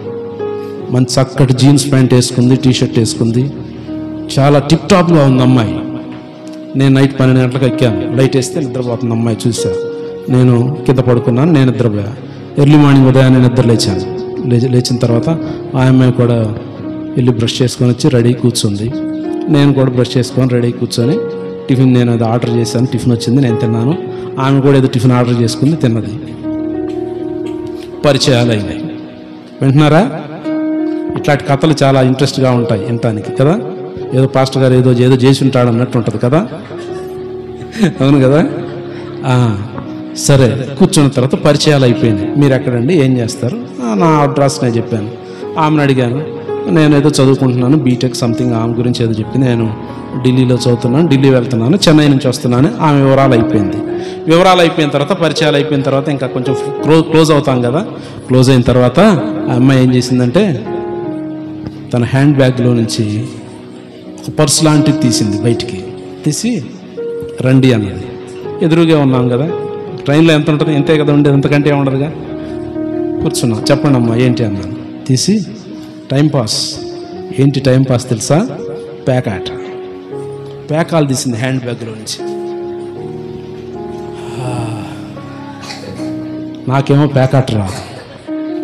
Speaker 2: మంచి చక్కటి జీన్స్ ప్యాంట్ వేసుకుంది, టీషర్ట్ వేసుకుంది, చాలా టిప్ టాప్గా ఉంది అమ్మాయి. నేను నైట్ 12 గంటలకు ఎక్కాను. లైట్ వేస్తే నిద్రపోతుంది అమ్మాయి. చూసా, నేను కింద పడుకున్నాను. నేను నిద్రపోయా. ఎర్లీ మార్నింగ్ ఉదయాన్నే నిద్ర లేచాను. లేచిన తర్వాత ఆ అమ్మాయి కూడా వెళ్ళి బ్రష్ చేసుకొని వచ్చి రెడీ కూర్చుంది. నేను కూడా బ్రష్ చేసుకొని రెడీ కూర్చొని టిఫిన్ నేను అది ఆర్డర్ చేశాను. టిఫిన్ వచ్చింది, నేను తిన్నాను. ఆమె కూడా ఏదో టిఫిన్ ఆర్డర్ చేసుకుంది, తిన్నది. పరిచయాలు అయినాయి. వింటున్నారా? ఇట్లాంటి కథలు చాలా ఇంట్రెస్ట్గా ఉంటాయి వినటానికి కదా. ఏదో పాస్టర్ గారు ఏదో చేసి ఉంటాడు అన్నట్టు ఉంటుంది కదా. అవును కదా. సరే, కూర్చున్న తర్వాత పరిచయాలు అయిపోయింది. మీరు ఎక్కడండి, ఏం చేస్తారు? నా అడ్రస్ నేను చెప్పాను. ఆమెను అడిగాను. నేను ఏదో చదువుకుంటున్నాను, బీటెక్ సంథింగ్. ఆమె గురించి ఏదో చెప్పింది. నేను ఢిల్లీలో చదువుతున్నాను, ఢిల్లీ వెళ్తున్నాను, చెన్నై నుంచి వస్తున్నాను. ఆమె వివరాలు అయిపోయింది. వివరాలు అయిపోయిన తర్వాత, పరిచయాలు అయిపోయిన తర్వాత ఇంకా కొంచెం క్లోజ్ అవుతాం కదా. క్లోజ్ అయిన తర్వాత ఆ అమ్మాయి ఏం చేసిందంటే, తన హ్యాండ్ బ్యాగ్లో నుంచి ఒక పర్సు లాంటిది తీసింది, బయటికి తీసి రండి అన్నది. ఎదురుగా ఉన్నాం కదా, ట్రైన్లో ఎంత ఉంటుంది, ఇంతే కదా ఉండేది, ఎంతకంటే ఉండదుగా. కూర్చున్నాం, చెప్పండి అమ్మా ఏంటి అన్నాను. తీసి టైంపాస్. ఏంటి టైంపాస్ తెలుసా? పేకాలు తీసింది హ్యాండ్ బ్యాగ్లో నుంచి. నాకేమో పేకాట రాదు,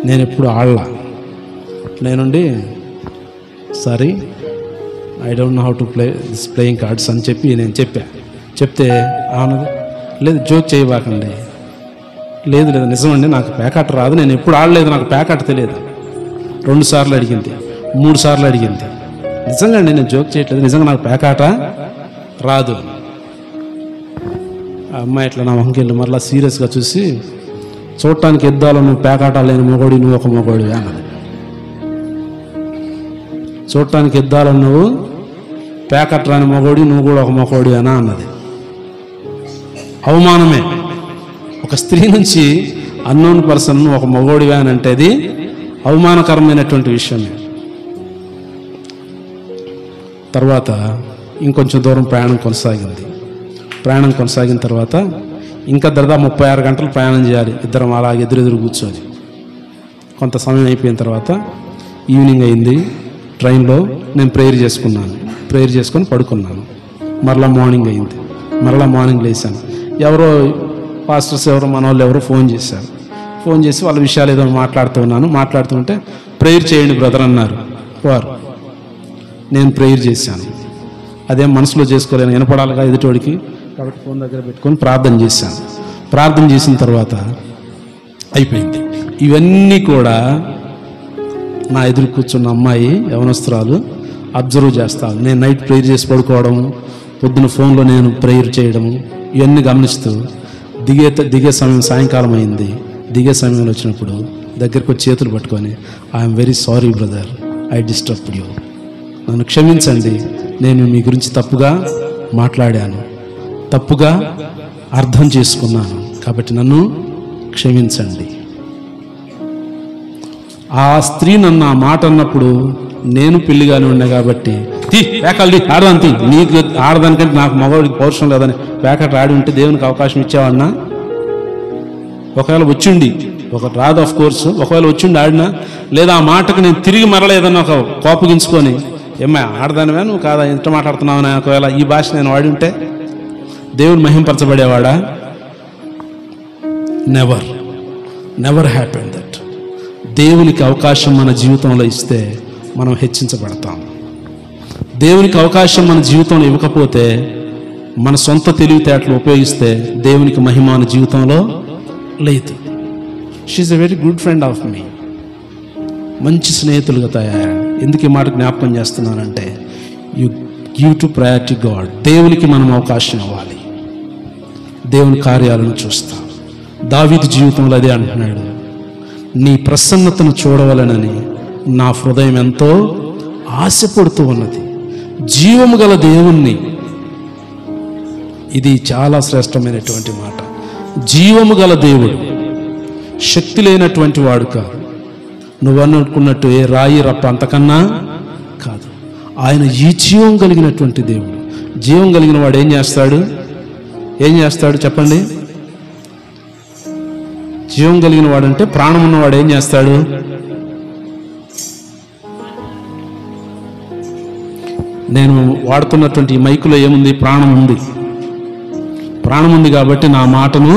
Speaker 2: నేను ఎప్పుడు ఆడలా. నేనుండి sorry I don't know how to play this playing cards అని చెప్పి నేను చెప్తే అవునది, లేదు జోక్ చేయబాకండి, లేదు నిజమండి నాకు పేకాట రాదు, నేను ఎప్పుడు ఆడలేదు, నాకు పేకాట తెలియదు. 2 సార్లు అడిగింది, 3 సార్లు అడిగింది. నిజంగా అండి నేను జోక్ చేయట్లేదు, నిజంగా నాకు పేకాట రాదు. ఆ అమ్మాయి ఇట్లా నా మొహంకి వెళ్ళి మరలా సీరియస్గా చూసి, చూడటానికి ఎద్దాలో నువ్వు పేకాట లేని మొగోడి, నువ్వు ఒక మొగోడి అన్నది. చూడటానికి ఎద్దాలో నువ్వు పేకాట రాని మొగోడి, నువ్వు కూడా ఒక మొగోడి అనా అన్నది. అవమానమే. ఒక స్త్రీ నుంచి అన్నోన్ పర్సన్ ఒక మొగోడివా అని అంటే అది అవమానకరమైనటువంటి విషయమే. తర్వాత ఇంకొంచెం దూరం ప్రయాణం కొనసాగిన తర్వాత ఇంకా దాదాపు 36 గంటలు ప్రయాణం చేయాలి. ఇద్దరం అలాగే ఎదురెదురు కూర్చొని. కొంత సమయం అయిపోయిన తర్వాత ఈవినింగ్ అయింది. ట్రైన్లో నేను ప్రేయర్ చేసుకొని పడుకున్నాను. మరలా మార్నింగ్ అయింది. మార్నింగ్ లేచాను. ఎవరో పాస్టర్స్ మన వాళ్ళు ఎవరో ఫోన్ చేసి వాళ్ళ విషయాలు ఏదో మాట్లాడుతుంటే ప్రేయర్ చేయండి బ్రదర్ అన్నారు వారు. నేను ప్రేయర్ చేశాను. అదేం మనసులో చేసుకోలేను, వినపడాలిగా ఎదుటోడికి, కాబట్టి ఫోన్ దగ్గర పెట్టుకొని ప్రార్థన చేసిన తర్వాత అయిపోయింది. ఇవన్నీ కూడా నా ఎదురు కూర్చున్న అమ్మాయి యవనస్తురాలు అబ్జర్వ్ చేస్తాను. నేను నైట్ ప్రేయర్ చేసి పడుకోవడం, పొద్దున ఫోన్లో నేను ప్రేయర్ చేయడము, ఇవన్నీ గమనిస్తూ దిగే సమయం సాయంకాలం అయింది. దిగే సమయంలో వచ్చినప్పుడు దగ్గరకు వచ్చి చేతులు పట్టుకొని, I'm very sorry brother, I disturbed you, నన్ను క్షమించండి, నేను మీ గురించి తప్పుగా మాట్లాడాను, తప్పుగా అర్థం చేసుకున్నాను, కాబట్టి నన్ను క్షమించండి. ఆ స్త్రీ నన్ను ఆ మాట అన్నప్పుడు నేను పెళ్లిగానే ఉన్నా కాబట్టి ఆడదానికి, నీకు ఆడదానికంటే నాకు మగవాడికి పౌరుషం లేదని ప్యాకెట్ ఆడి ఉంటే దేవునికి అవకాశం ఇచ్చేవాడినా? ఒకవేళ వచ్చిండి, రాదు ఆఫ్ కోర్స్, ఒకవేళ వచ్చిండి ఆడినా, లేదా ఆ మాటకు నేను తిరిగి మరలేదన్న ఒక కోపగించుకొని, ఏమ్మా ఆడదానివా నువ్వు కాదా, ఎంత మాట్లాడుతున్నావు, ఒకవేళ ఈ భాష నేను వాడి ఉంటే దేవుడు మహింపరచబడేవాడా? Never happen that. దేవునికి అవకాశం మన జీవితంలో ఇస్తే మనం హెచ్చించబడతాం. దేవునికి అవకాశం మన జీవితంలో ఇవ్వకపోతే, మన సొంత తెలివితేటలు ఉపయోగిస్తే దేవునికి మహిమ మన జీవితంలో లేదు. She's a very good friend of me. మంచి స్నేహితులుగా తయారు. ఎందుకు ఈ మాట జ్ఞాపకం చేస్తున్నానంటే, you give to priority God. దేవునికి మనం అవకాశం ఇవ్వాలి, దేవుని కార్యాలను చూస్తాం. దావీదు జీవితంలో అదే అంటున్నాడు, నీ ప్రసన్నతను చూడవలనని నా హృదయం ఎంతో ఆశపడుతూ ఉన్నది. జీవము గల దేవుణ్ణి, ఇది చాలా శ్రేష్టమైనటువంటి మాట. జీవము గల దేవుడు, శక్తి లేనటువంటి వాడు కాదు. నువ్వు అనుకున్నట్టు ఏ రాయి రప్ప అంతకన్నా కాదు. ఆయన ఈ జీవం కలిగినటువంటి దేవుడు. జీవం కలిగిన వాడు ఏం చేస్తాడు చెప్పండి? జీవం కలిగిన వాడంటే ప్రాణం ఉన్నవాడు ఏం చేస్తాడు? నేను వాడుతున్నటువంటి ఈ మైకులో ఏముంది? ప్రాణం ఉంది కాబట్టి నా మాటను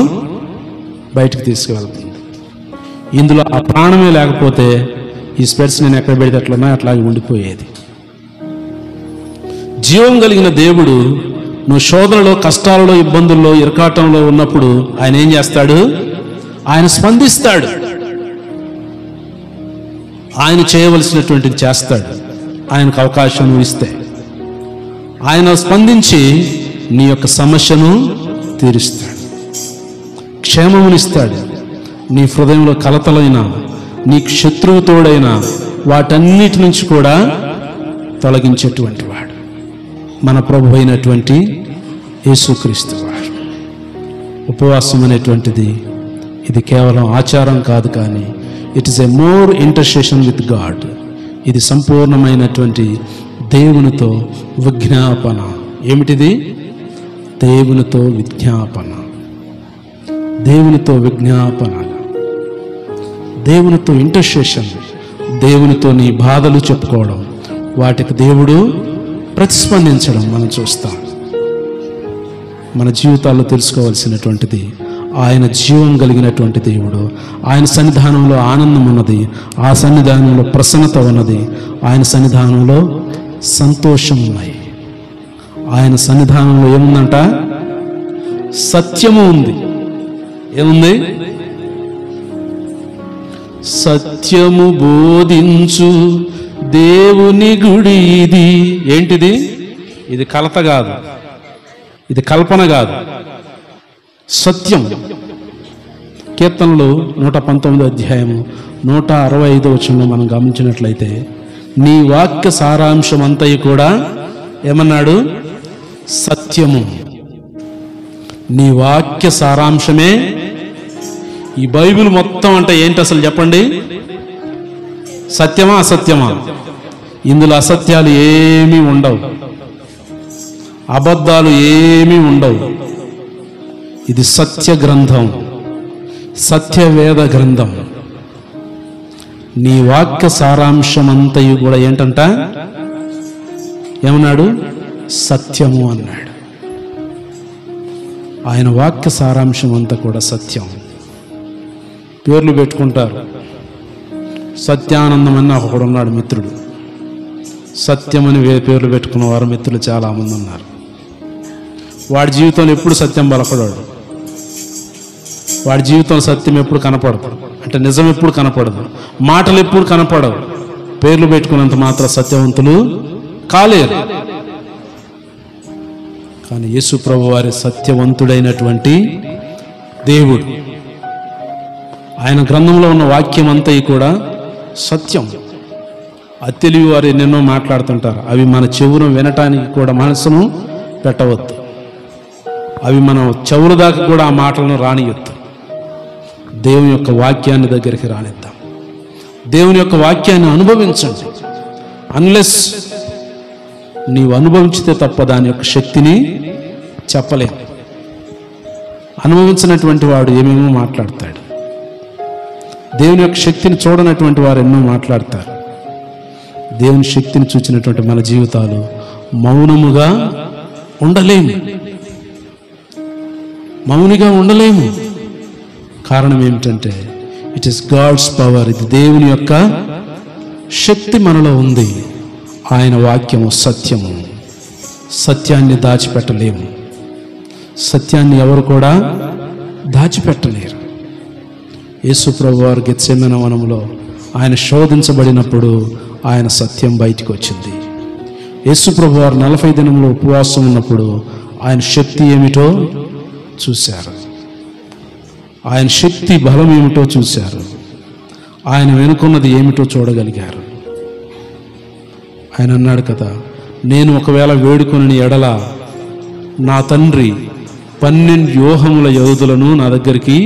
Speaker 2: బయటకు తీసుకువెళ్తుంది. ఇందులో ఆ ప్రాణమే లేకపోతే ఈ స్పెట్స్ నేను ఎక్కడ పెడితే అట్లున్నా అట్లాగే ఉండిపోయేది. జీవం కలిగిన దేవుడు నువ్వు శోధనలో, కష్టాలలో, ఇబ్బందుల్లో, ఇరకాటంలో ఉన్నప్పుడు ఆయన ఏం చేస్తాడు? ఆయన స్పందిస్తాడు. ఆయన చేయవలసినటువంటిది చేస్తాడు. ఆయనకు అవకాశం ఇస్తే ఆయన స్పందించి నీ యొక్క సమస్యను తీరుస్తాడు, క్షేమమునిస్తాడు. నీ హృదయంలో కలతలైన, నీకు శత్రువు తోడైన వాటన్నిటి నుంచి కూడా తొలగించేటువంటి వాడు మన ప్రభు అయినటువంటి యేసుక్రీస్తు వాడు. ఉపవాసం అనేటువంటిది ఇది కేవలం ఆచారం కాదు, కానీ it is a more intercession with God. ఇది సంపూర్ణమైనటువంటి దేవునితో విజ్ఞాపన. ఏమిటిది? దేవునితో విజ్ఞాపన. దేవునితో విజ్ఞాపన, దేవునితో ఇంటర్సెషన్, దేవునితో నీ బాధలు చెప్పుకోవడం, వాటికి దేవుడు ప్రతిస్పందించడం మనం చూస్తాం. మన జీవితాల్లో తెలుసుకోవాల్సినటువంటిది, ఆయన జీవం కలిగినటువంటి దేవుడు. ఆయన సన్నిధానంలో ఆనందం ఉన్నది, ఆ సన్నిధానంలో ప్రసన్నత ఉన్నది, ఆయన సన్నిధానంలో సంతోషం ఉన్నాయి. ఆయన సన్నిధానంలో ఏముందంట? సత్యము ఉంది. ఏముంది? సత్యము బోధించు దేవుని గుడి ఇది. ఏంటిది? ఇది కలత కాదు, ఇది కల్పన కాదు, సత్యం. కీర్తనలు 119 అధ్యాయము 165 వచనంలో మనం గమనించినట్లయితే, నీ వాక్య సారాంశం అంతయు కూడా ఏమన్నాడు? సత్యము. నీ వాక్య సారాంశమే. ఈ బైబిల్ మొత్తం అంటే ఏంటి అసలు చెప్పండి? సత్యమా అసత్యమా? ఇందులో అసత్యాలు ఏమీ ఉండవు, అబద్ధాలు ఏమీ ఉండవు. ఇది సత్య గ్రంథం, సత్యవేద గ్రంథం. నీ వాక్య సారాంశం అంతయు కూడా ఏంటంట? ఏమన్నాడు? సత్యము అన్నాడు. ఆయన వాక్య సారాంశం అంతా కూడా సత్యం. పేర్లు పెట్టుకుంటారు. సత్యానందం అని నాకు ఒకడు ఉన్నాడు మిత్రుడు. సత్యమని పేర్లు పెట్టుకున్న వారు మిత్రులు చాలామంది ఉన్నారు. వాడి జీవితంలో ఎప్పుడు సత్యం బలపడాడు. వాడి జీవితంలో సత్యం ఎప్పుడు కనపడదు, అంటే నిజం ఎప్పుడు కనపడదు, మాటలు ఎప్పుడు కనపడవు. పేర్లు పెట్టుకున్నంత మాత్రం సత్యవంతులు కాలేరు. కానీ యేసు ప్రభు వారి సత్యవంతుడైనటువంటి దేవుడు. ఆయన గ్రంథంలో ఉన్న వాక్యం అంతా కూడా సత్యం. అత్తెలివి వారు ఎన్నెన్నో మాట్లాడుతుంటారు. అవి మన చెవును వినటానికి కూడా మనసును పెట్టవద్దు. అవి మన చెవుల దాకా కూడా ఆ మాటలను రానియొద్దు. దేవుని యొక్క వాక్యాన్ని దగ్గరికి రానిద్దాం. దేవుని యొక్క వాక్యాన్ని అనుభవించండి. అన్లెస్ నీవు అనుభవించితే తప్ప దాని యొక్క శక్తిని చెప్పలేము. అనుభవించినటువంటి వాడు ఏమేమో మాట్లాడతాడు. దేవుని యొక్క శక్తిని చూడనటువంటి వారు ఎన్నో మాట్లాడతారు. దేవుని శక్తిని చూచినటువంటి మన జీవితాలు మౌనముగా ఉండలేము, మౌనిగా ఉండలేము. కారణం ఏమిటంటే ఇట్ ఈస్ గాడ్స్ పవర్. ఇది దేవుని యొక్క శక్తి మనలో ఉంది. ఆయన వాక్యము సత్యము. సత్యాన్ని దాచిపెట్టలేము. సత్యాన్ని ఎవరు కూడా దాచిపెట్టలేరు. యేసు ప్రభు వారు గెత్సేమనే వనంలో ఆయన శోధించబడినప్పుడు ఆయన సత్యం బయటికి వచ్చింది. యేసు ప్రభు వారు 40 దినములు ఉపవాసం ఉన్నప్పుడు ఆయన శక్తి ఏమిటో చూశారు. ఆయన శక్తి బలం ఏమిటో చూశారు. ఆయన వెనుకున్నది ఏమిటో చూడగలిగారు. ఆయన అన్నాడు కదా, నేను ఒకవేళ వేడుకొని ఎడల నా తండ్రి 12 వ్యూహముల యోధులను నా దగ్గరికి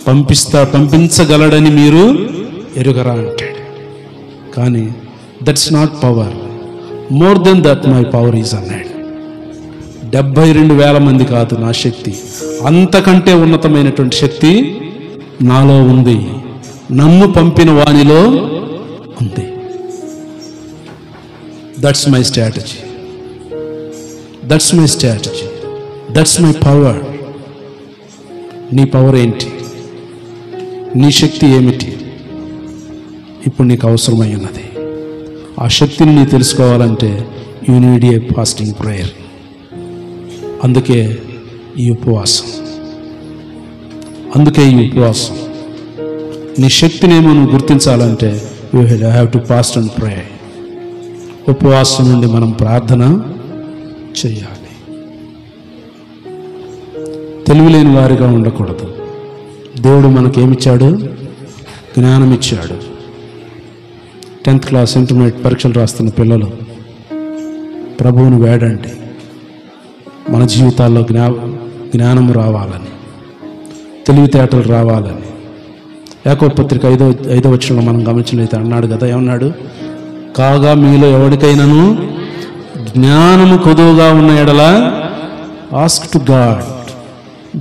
Speaker 2: పంపించగలడని మీరు ఎరుగరా అంటాడు. కానీ that's not power, more than that my power is అన్నాడు. 72,000 మంది కాదు నా శక్తి, అంతకంటే ఉన్నతమైనటువంటి శక్తి నాలో ఉంది, నన్ను పంపిన వానిలో ఉంది. That's my strategy, that's my strategy, that's my power. నీ పవర్ ఏంటి? నీ శక్తి ఏమిటి? ఇప్పుడు నీకు అవసరమై ఉన్నది. ఆ శక్తిని నీ తెలుసుకోవాలంటే you need a fasting prayer. అందుకే ఈ ఉపవాసం, నీ శక్తినేమో నువ్వు గుర్తించాలంటే you have to fast and pray. ఉపవాసం నుండి మనం ప్రార్థన చేయాలి. తెలివిలేని వారిగా ఉండకూడదు. దేవుడు మనకేమిచ్చాడు? జ్ఞానం ఇచ్చాడు. 10th క్లాస్ ఇంటర్మీడియట్ పరీక్షలు రాస్తున్న పిల్లలు ప్రభువును వేడండి. మన జీవితాల్లో జ్ఞానం రావాలని, తెలివితేటలు రావాలని. యాకోబు పత్రిక 5వ వచనంలో మనం గమనించినట్లయితే అన్నాడు కదా, ఏమన్నాడు? కాగా మీలో ఎవరికైనాను జ్ఞానము కొదువుగా ఉన్న ఎడల ఆస్క్ టు గాడ్,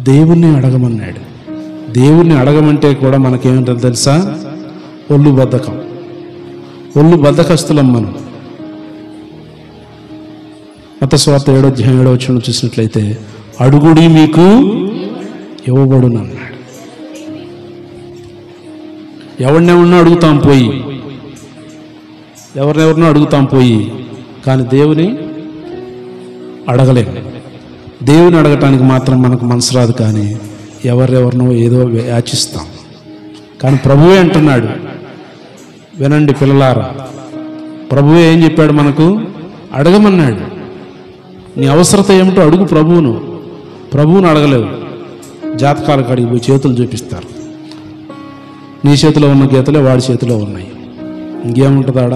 Speaker 2: దేవుణ్ణి అడగమన్నాడు. దేవుణ్ణి అడగమంటే కూడా మనకేమిటో తెలుసా? ఒళ్ళు బద్ధకం, ఒళ్ళు బద్ధకస్తులం మనం. మత్తయి సువార్త 7వ అధ్యాయం 7వ వచనం చూసినట్లయితే, అడుగుడి మీకు ఇవ్వబడును అన్నాడు. ఎవరినెవరినో అడుగుతాం పోయి, ఎవరినెవరినో అడుగుతాం పోయి, కానీ దేవుని అడగలేము. దేవుని అడగటానికి మాత్రం మనకు మనసు రాదు, కానీ ఎవరెవరినో ఏదో యాచిస్తాం. కానీ ప్రభువే అంటున్నాడు, వినండి పిల్లలారా, ప్రభువే ఏం చెప్పాడు మనకు? అడగమన్నాడు. నీ అవసరత ఏమిటో అడుగు ప్రభువును. ప్రభువును అడగలేవు. జాతకాల కాడికి పోయి చేతులు చూపిస్తారు. నీ చేతిలో ఉన్న గీతలే వాడి చేతిలో ఉన్నాయి. ఇంకేముంటుంది ఆడ?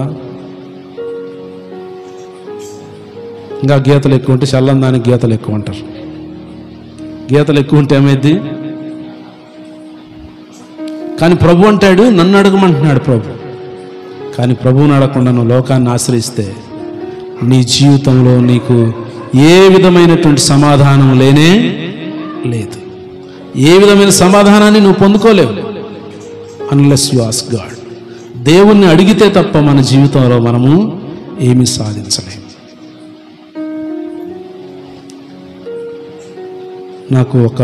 Speaker 2: ఇంకా గీతలు ఎక్కువ ఉంటే చల్లం దానికి గీతలు ఎక్కువ అంటారు. గీతలు ఎక్కువ ఉంటే ఏమైద్ది? కానీ ప్రభు అంటాడు, నన్ను అడగమంటున్నాడు ప్రభు. కానీ ప్రభువుని అడగకుండా నువ్వు లోకాన్ని ఆశ్రయిస్తే నీ జీవితంలో నీకు ఏ విధమైనటువంటి సమాధానం లేనే లేదు. ఏ విధమైన సమాధానాన్ని నువ్వు పొందుకోలేవు అన్లెస్ యు ఆస్క్ గాడ్. దేవుణ్ణి అడిగితే తప్ప మన జీవితంలో మనము ఏమీ సాధించలేము. నాకు ఒక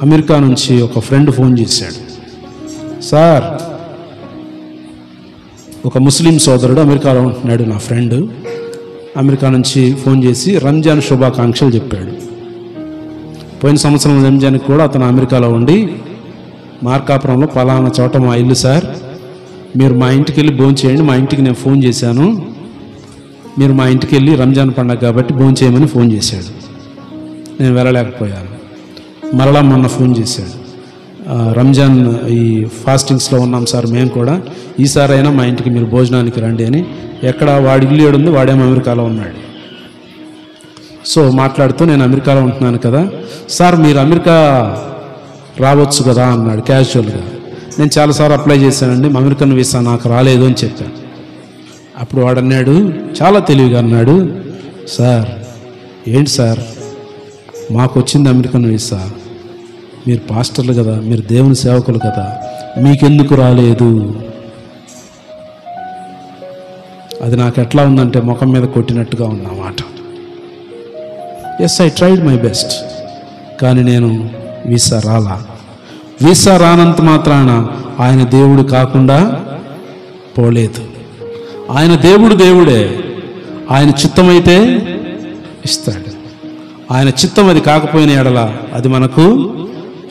Speaker 2: అమెరికా నుంచి ఒక ఫ్రెండ్ ఫోన్ చేశాడు. సార్, ఒక ముస్లిం సోదరుడు అమెరికాలో ఉంటున్నాడు, నా ఫ్రెండ్ అమెరికా నుంచి ఫోన్ చేసి రంజాన్ శుభాకాంక్షలు చెప్పాడు. పోయిన సంవత్సరం రంజాన్కి కూడా అతను అమెరికాలో ఉండి, మార్కాపురంలో పలానా చోట మా ఇల్లు సార్, మీరు మా ఇంటికి వెళ్ళి భోజనం చేయండి, మా ఇంటికి నేను ఫోన్ చేశాను, మీరు మా ఇంటికి వెళ్ళి రంజాన్ పండగ కాబట్టి భోజనం చేయమని ఫోన్ చేశాడు. నేను వెళ్ళలేకపోయాను. మరలా మొన్న ఫోన్ చేశాడు, రంజాన్ ఈ ఫాస్టింగ్స్లో ఉన్నాం సార్ మేము కూడా, ఈసారి అయినా మా ఇంటికి మీరు భోజనానికి రండి అని. ఎక్కడ వాడి ఇల్లు ఏడుంది, వాడేమో అమెరికాలో ఉన్నాడు. సో మాట్లాడుతూ, నేను అమెరికాలో ఉంటున్నాను కదా సార్, మీరు అమెరికా రావచ్చు కదా అన్నాడు క్యాజువల్గా. నేను చాలాసార్లు అప్లై చేశానండి, అమెరికన్ వీసా నాకు రాలేదు అని చెప్పాను. అప్పుడు వాడు అన్నాడు, చాలా తెలివిగా అన్నాడు, సార్ ఏంటి సార్, మాకు వచ్చింది అమెరికన్ వీసా, మీరు పాస్టర్లు కదా, మీరు దేవుని సేవకులు కదా, మీకెందుకు రాలేదు? అది నాకు ఎట్లా ఉందంటే ముఖం మీద కొట్టినట్టుగా ఉన్నమాట. Yes, I tried my best, కానీ నేను వీసా రాలా. వీసా రానంత మాత్రాన ఆయన దేవుడు కాకుండా పోలేదు. ఆయన దేవుడు దేవుడే. ఆయన చిత్తమైతే ఇస్తాడు. ఆయన చిత్తం అది కాకపోయిన ఎడల అది మనకు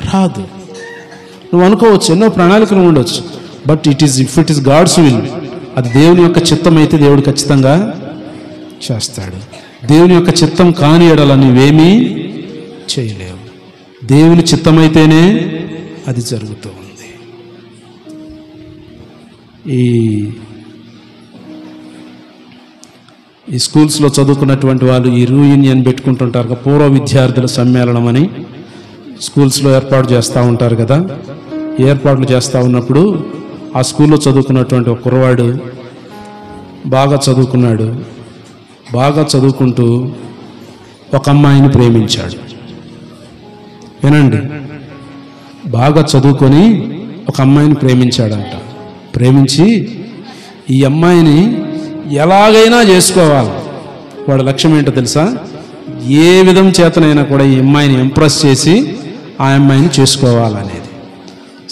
Speaker 2: రాదు. నువ్వు అనుకోవచ్చు, ఎన్నో ప్రణాళికలు ఉండవచ్చు, but if it is God's will, అది దేవుని యొక్క చిత్తం అయితే దేవుడు ఖచ్చితంగా చేస్తాడు. దేవుని యొక్క చిత్తం కాని ఎడల నువ్వేమీ చేయలేవు. దేవుని చిత్తమైతేనే అది జరుగుతూ ఉంది. ఈ స్కూల్స్లో చదువుకున్నటువంటి వాళ్ళు ఈ రీయూనియన్ పెట్టుకుంటుంటారు, పూర్వ విద్యార్థుల సమ్మేళనం అని స్కూల్స్లో ఏర్పాటు చేస్తూ ఉంటారు కదా. ఏర్పాట్లు చేస్తూ ఉన్నప్పుడు ఆ స్కూల్లో చదువుకున్నటువంటి ఒక కుర్రవాడు బాగా చదువుకున్నాడు. బాగా చదువుకుంటూ ఒక అమ్మాయిని ప్రేమించాడు. వినండి, బాగా చదువుకొని ఒక అమ్మాయిని ప్రేమించాడంట. ప్రేమించి ఈ అమ్మాయిని ఎలాగైనా చేసుకోవాలి. వాడి లక్ష్యం ఏంటో తెలుసా? ఏ విధం చేతనైనా కూడా ఈ అమ్మాయిని ఇంప్రెస్ చేసి ఆ అమ్మాయిని చేసుకోవాలనేది.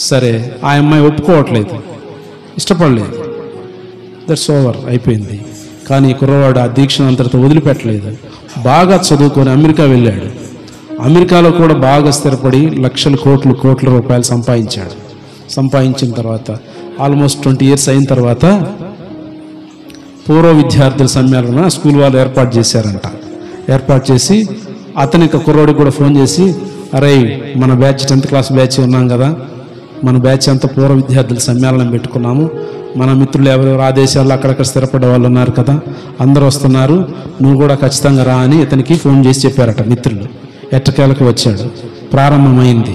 Speaker 2: సరే, ఆ అమ్మాయి ఒప్పుకోవట్లేదు, ఇష్టపడలేదు. దట్స్ ఓవర్, అయిపోయింది. కానీ కుర్రవాడు ఆ దీక్షను అంతటితో వదిలిపెట్టలేదు. బాగా చదువుకొని అమెరికా వెళ్ళాడు. అమెరికాలో కూడా బాగా స్థిరపడి లక్షల కోట్ల రూపాయలు సంపాదించాడు. సంపాదించిన తర్వాత ఆల్మోస్ట్ 20 years అయిన తర్వాత పూర్వ విద్యార్థుల సమ్మేళనం స్కూల్ వాళ్ళు ఏర్పాటు చేశారంట. ఏర్పాటు చేసి అతనికి కుర్రోడికి కూడా ఫోన్ చేసి, అరే మన బ్యాచ్ 10th class బ్యాచ్ ఉన్నాం కదా, మన బ్యాచ్ అంతా పూర్వ విద్యార్థుల సమ్మేళనం పెట్టుకున్నాము, మన మిత్రులు ఎవరెవరు ఆ దేశాల్లో అక్కడక్కడ స్థిరపడ్డ వాళ్ళు ఉన్నారు కదా, అందరూ వస్తున్నారు, నువ్వు కూడా ఖచ్చితంగా రా అని ఇతనికి ఫోన్ చేసి చెప్పారట మిత్రులు. ఎట్టకేలకు వచ్చాడు. ప్రారంభమైంది.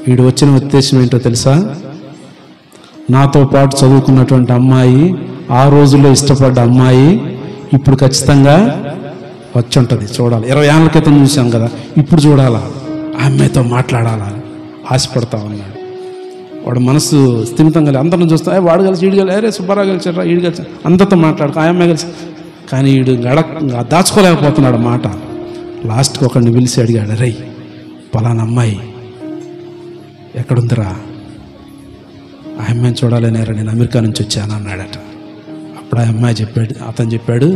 Speaker 2: వీడు వచ్చిన ఉద్దేశం ఏంటో తెలుసా? నాతో పాటు చదువుకున్నటువంటి అమ్మాయి, ఆ రోజుల్లో ఇష్టపడ్డ అమ్మాయి ఇప్పుడు ఖచ్చితంగా వచ్చి ఉంటుంది, చూడాలి. 20 ఏళ్ళ క్రితం చూసాం కదా, ఇప్పుడు చూడాలా, ఆ అమ్మాయితో మాట్లాడాలా ఆశపడతా ఉన్నాడు. వాడు మనసు స్థిమితంగా అందరిని చూస్తా, వాడు కలిసి ఈడు కలిసి, అరే సుబ్బారావు కలిసారా, ఈడు కలిసి అందరితో మాట్లాడుకో, ఆ అమ్మాయి కలిసి. కానీ ఈడు దాచుకోలేకపోతున్నాడు మాట. లాస్ట్కి ఒకడిని పిలిచి అడిగాడు, రై పలానా అమ్మాయి ఎక్కడుందిరా, ఆ అమ్మాయిని చూడాలనేరా, నేను అమెరికా నుంచి వచ్చాను అన్నాడట. అప్పుడు ఆ అమ్మాయి అతను చెప్పాడు,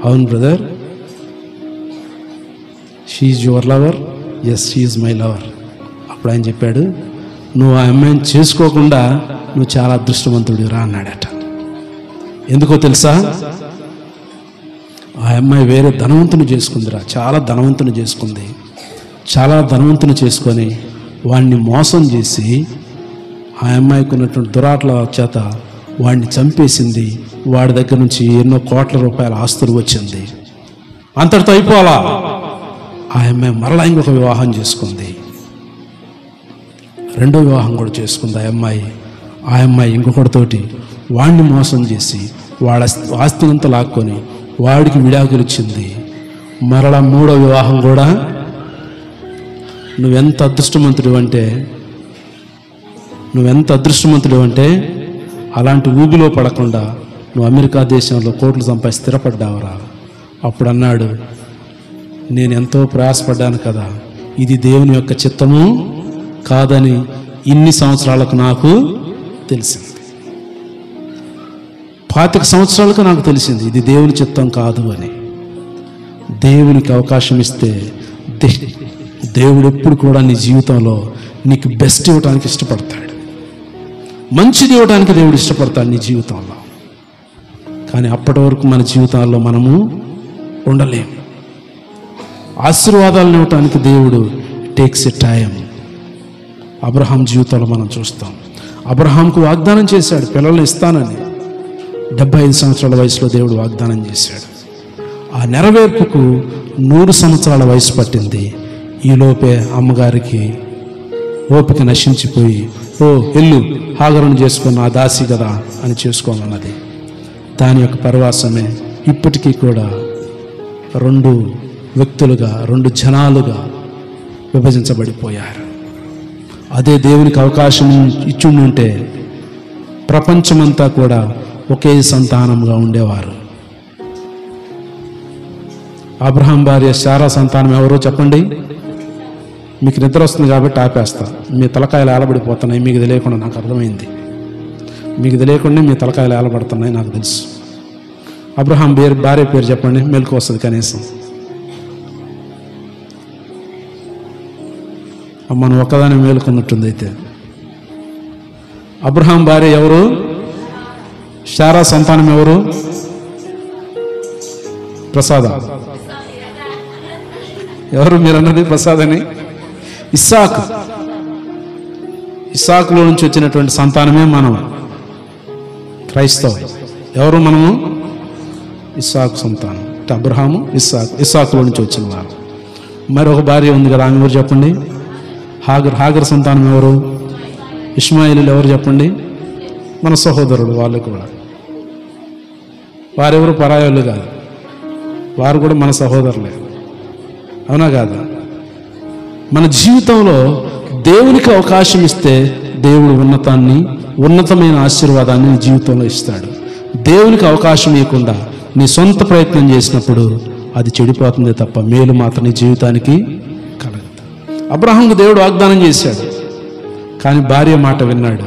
Speaker 2: అవును brother, she's your lover, yes she's my lover. అప్పుడు ఆయన చెప్పాడు, నువ్వు ఆ అమ్మాయిని చేసుకోకుండా నువ్వు చాలా అదృష్టవంతుడిరా అన్నాడట. ఎందుకో తెలుసా, ఆ అమ్మాయి వేరే ధనవంతుని చేసుకుందిరా, చాలా ధనవంతుని చేసుకుంది. చాలా ధనవంతుని చేసుకొని వాడిని మోసం చేసి ఆ అమ్మాయికి ఉన్నటువంటి దురాట్ల చేత వాడిని చంపేసింది. వాడి దగ్గర నుంచి ఎన్నో కోట్ల రూపాయల ఆస్తులు వచ్చింది. అంతటితో అయిపోవాలా, ఆ అమ్మాయి మరలా ఇంకొక వివాహం చేసుకుంది. రెండో వివాహం కూడా చేసుకుంది ఆ అమ్మాయి ఇంకొకటితోటి వాడిని మోసం చేసి వాడి ఆస్తినంతా లాక్కొని వాడికి విడాకులు ఇచ్చింది. మరలా మూడో వివాహం కూడా. నువ్వెంత అదృష్టవంతుడు అంటే అలాంటి ఊబిలో పడకుండా నువ్వు అమెరికా దేశంలో కోట్లు సంపాదించి స్థిరపడ్డావురా. అప్పుడు అన్నాడు, నేను ఎంతో ప్రయాసపడ్డాను కదా, ఇది దేవుని యొక్క చిత్తము కాదని ఇన్ని సంవత్సరాలకు నాకు తెలిసింది. 25 సంవత్సరాలకు నాకు తెలిసింది ఇది దేవుని చిత్తం కాదు అని. దేవునికి అవకాశం ఇస్తే దేవుడు ఎప్పుడు కూడా నీ జీవితంలో నీకు బెస్ట్ ఇవ్వడానికి ఇష్టపడతాడు, మంచిది ఇవ్వడానికి దేవుడు ఇష్టపడతాడు నీ జీవితంలో. కానీ అప్పటి వరకు మన జీవితాల్లో మనము ఉండలేము. ఆశీర్వాదాలను ఇవ్వటానికి దేవుడు టేక్స్ ఎ టైం. అబ్రహాం జీవితంలో మనం చూస్తాం, అబ్రహాంకు వాగ్దానం చేశాడు పిల్లల్ని ఇస్తానని. 75 సంవత్సరాల వయసులో దేవుడు వాగ్దానం చేశాడు. ఆ నెరవేర్పుకు 100 సంవత్సరాల వయసు పట్టింది. ఈలోపే అమ్మగారికి ఓపిక నశించిపోయి, ఎల్లు హాగరును చేసుకున్న ఆ దాసి కదా అని చేసుకోమన్నది. దాని యొక్క పరవాసమే ఇప్పటికీ కూడా 2 వ్యక్తులుగా 2 జనాలుగా విభజించబడిపోయారు. అదే దేవునికి అవకాశం ఇచ్చుంటే ప్రపంచమంతా కూడా ఒకే సంతానంగా ఉండేవారు. అబ్రహాం భార్య శారా సంతానం ఎవరో చెప్పండి. మీకు నిద్ర వస్తుంది కాబట్టి ఆపేస్తా. మీ తలకాయలు ఏలబడిపోతున్నాయి, మీకు తెలియకుండా నాకు అర్థమైంది. మీకు తెలియకుండా మీ తలకాయలు ఏలబడుతున్నాయి నాకు తెలుసు. అబ్రహాం భార్య పేరు చెప్పండి, మెలకు వస్తుంది కనీసం. మనం ఒక్కదాని మేలుకున్నట్టుంది. అయితే అబ్రహాం భార్య ఎవరు? శారా సంతానం ఎవరు? ప్రసాద. ఎవరు మీరన్నది? ప్రసాద్ అని. ఇస్సాకులో నుంచి వచ్చినటువంటి సంతానమే మనం క్రైస్తవం. ఎవరు మనము? ఇస్సాకు సంతానం. అబ్రహాము ఇస్సాకులో నుంచి వచ్చిన వారు. మరి ఒక భార్య ఉంది కదా, ఆమె ఎవరు చెప్పండి? హాగర్ సంతానం ఎవరు? ఇష్మాయిలీలు ఎవరు చెప్పండి? మన సహోదరుడు. వాళ్ళు కూడా వారెవరు పరాయోళ్ళు కాదు, వారు కూడా మన సహోదరులే. అవునా కాదా? మన జీవితంలో దేవునికి అవకాశం ఇస్తే దేవుడు ఉన్నతమైన ఆశీర్వాదాన్ని నీ జీవితంలో ఇస్తాడు. దేవునికి అవకాశం ఇవ్వకుండా నీ సొంత ప్రయత్నం చేసినప్పుడు అది చెడిపోతుంది తప్ప మేలు మాత్రం నీ జీవితానికి కలగదు. అబ్రహాంకు దేవుడు వాగ్దానం చేశాడు, కానీ భార్య మాట విన్నాడు.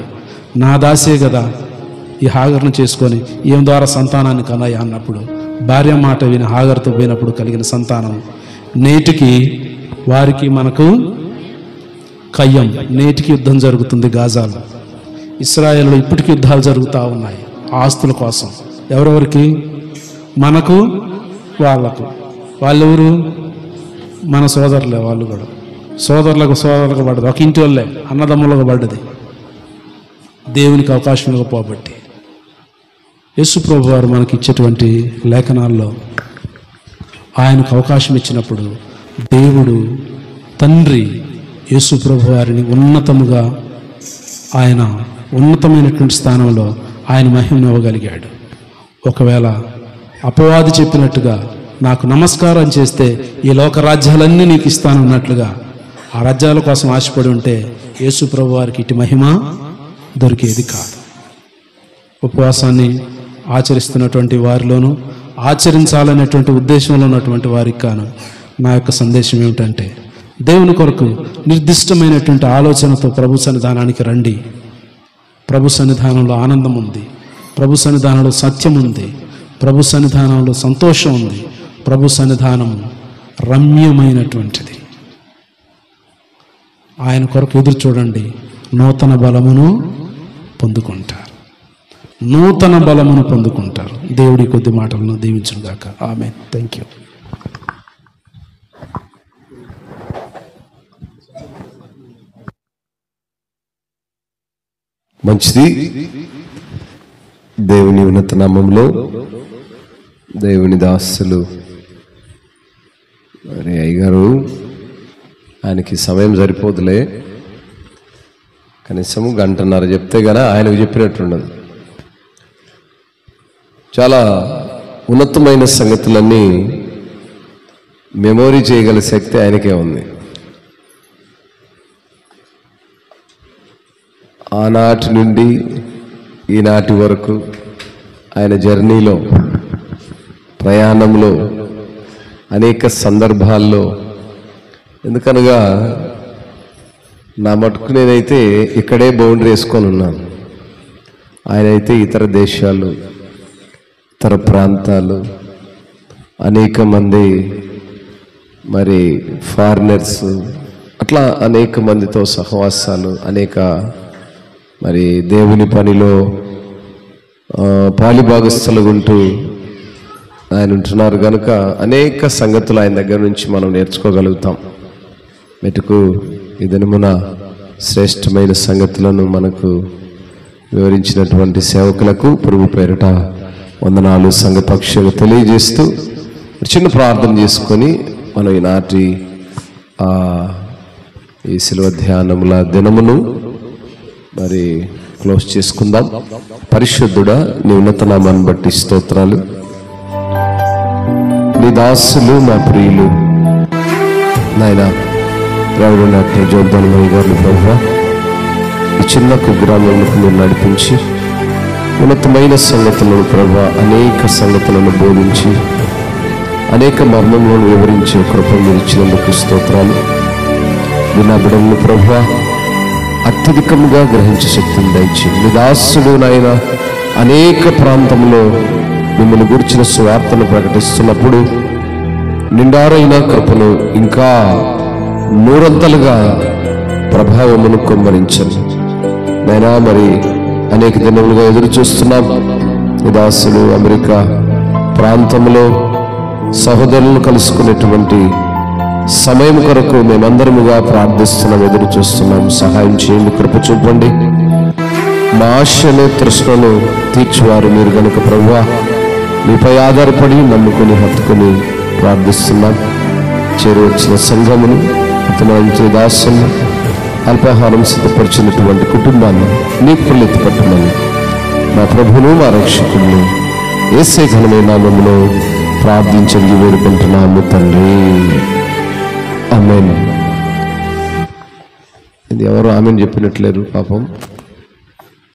Speaker 2: నా దాసే కదా ఈ హాగర్ను చేసుకొని ఏం ద్వారా సంతానాన్ని కనాయి అన్నప్పుడు భార్య మాట విని హాగర్తో పోయినప్పుడు కలిగిన సంతానం నేటికి వారికి మనకు కయ్యం. నేటికి యుద్ధం జరుగుతుంది గాజాలో. ఇశ్రాయేలులో ఇప్పటికీ యుద్ధాలు జరుగుతూ ఉన్నాయి ఆస్తుల కోసం. ఎవరెవరికి? మనకు వాళ్ళకు. వాళ్ళెవరు? మన సోదరులే. వాళ్ళు కూడా సోదరులకు పడ్డది, ఒక ఇంటి వాళ్ళే, అన్నదమ్ములకు పడ్డది. దేవునికి అవకాశం ఇవ్వకపోబట్టి యేసు ప్రభు వారు మనకి ఇచ్చేటువంటి లేఖనాల్లో ఆయనకు అవకాశం ఇచ్చినప్పుడు దేవుడు తండ్రి యేసు ప్రభు వారిని ఉన్నతముగా ఆయన ఉన్నతమైనటువంటి స్థానంలో ఆయన మహిమను ఇవ్వగలిగాడు. ఒకవేళ అపవాది చెప్పినట్టుగా నాకు నమస్కారం చేస్తే ఈ లోక రాజ్యాలన్నీ నీకు ఇస్తానన్నట్లుగా ఆ రాజ్యాల కోసం ఆశపడి ఉంటే యేసు ప్రభు వారికి ఇటు మహిమ దొరికేది కాదు. ఉపవాసాన్ని ఆచరిస్తున్నటువంటి వారిలోనూ ఆచరించాలనేటువంటి ఉద్దేశంలో ఉన్నటువంటి వారికి కాను నా యొక్క సందేశం ఏమిటంటే, దేవుని కొరకు నిర్దిష్టమైనటువంటి ఆలోచనతో ప్రభు సన్నిధానానికి రండి. ప్రభు సన్నిధానంలో ఆనందం ఉంది, ప్రభు సన్నిధానంలో సత్యం ఉంది, ప్రభు సన్నిధానంలో సంతోషం ఉంది. ప్రభు సన్నిధానం రమ్యమైనటువంటిది. ఆయన కొరకు ఎదురు చూడండి, నూతన బలమును పొందుకుంటారు. నూతన బలమును పొందుకుంటారు. దేవుడి కొద్ది మాటలను దీవించును గాక. ఆమేన్. Thank you.
Speaker 1: మంచిది. దేవుని ఉన్నత నామములో దేవుని దాసులు మరి అయ్యగారు, ఆయనకి సమయం సరిపోదులే, కనీసం గంటన్నర చెప్తే గన ఆయనకు చెప్పినట్టుండదు. చాలా ఉన్నతమైన సంగతులన్నీ మెమొరీ చేయగల శక్తి ఆయనకే ఉంది. ఆనాటి నుండి ఈనాటి వరకు ఆయన జర్నీలో, ప్రయాణంలో అనేక సందర్భాల్లో, ఎందుకనగా నా మటుకు నేనైతే ఇక్కడే బౌండరీ వేసుకొని ఉన్నాను. ఆయన అయితే ఇతర దేశాలు, ఇతర ప్రాంతాలు, అనేక మంది మరి ఫారినర్స్, అట్లా అనేక మందితో సహవాసాలు, అనేక మరి దేవుని పనిలో పాలిభాగస్థులుగా ఉంటూ ఆయన ఉంటున్నారు కనుక అనేక సంగతులు ఆయన దగ్గర నుంచి మనం నేర్చుకోగలుగుతాం. మెటుకు ఈ దినమున శ్రేష్టమైన సంగతులను మనకు వివరించినటువంటి సేవకులకు ప్రభు పేరిట వందనాలు సంఘపక్షంగా తెలియజేస్తూ చిన్న ప్రార్థన చేసుకొని మనం ఈనాటి ఈ శిలువ ధ్యానముల దినమును మరి క్లోజ్ చేసుకుందాం. పరిశుద్ధుడా, నీ ఉన్నత నామాన్ని బట్టి స్తోత్రాలు. నీ దాసులు, మా ప్రియులు నాయన రావుడున్నట్టు జోర్దాను గారిని ప్రభువా, ఈ చిన్న కుగ్రామంలోకి మీరు నడిపించి ఉన్నతమైన సంగతులను ప్రభువా, అనేక సంగతులను బోధించి అనేక మర్మములను వివరించే కృప మీరు ఇచ్చినందుకు స్తోత్రాలు. నా బిడ్డలను ప్రభువా అత్యధికంగా గ్రహించే శక్తిని దయచి నీ దాసుడు నాయన అనేక ప్రాంతంలో మిమ్మల్ని గురించిన సువార్తను ప్రకటిస్తున్నప్పుడు నిండారైన కృపను ఇంకా నూరంతలుగా ప్రభావమును కొమ్మరించండి నైనా. మరి అనేక దినములుగా ఎదురు చూస్తున్నాం. నీ దాసుడు అమెరికా ప్రాంతంలో సహోదరులను కలుసుకునేటువంటి సమయం కొరకు మేమందరముగా ప్రార్థిస్తున్నాం, ఎదురు చూస్తున్నాం. సహాయం చేయండి, కృప చూపండి. మా ఆశను తృష్ణను తీర్చువారు మీరు కనుక ప్రభువా, మీపై ఆధారపడి నమ్ముకుని హత్తుకుని ప్రార్థిస్తున్నాం. చేరు వచ్చిన సంఘమును, అతను దాసుని అల్పాహారం సిద్ధపరిచినటువంటి కుటుంబాన్ని నీ పుల్లెత్తి పట్టమని మా ప్రభువును మా రక్షకులను యేసే ఘనమైన నామములో ప్రార్థించండి వేడుకుంటున్నాము తండ్రి. ఆమేన్. ఇది ఎవరు ఆమెన్ చెప్పినట్లేరు పాపం.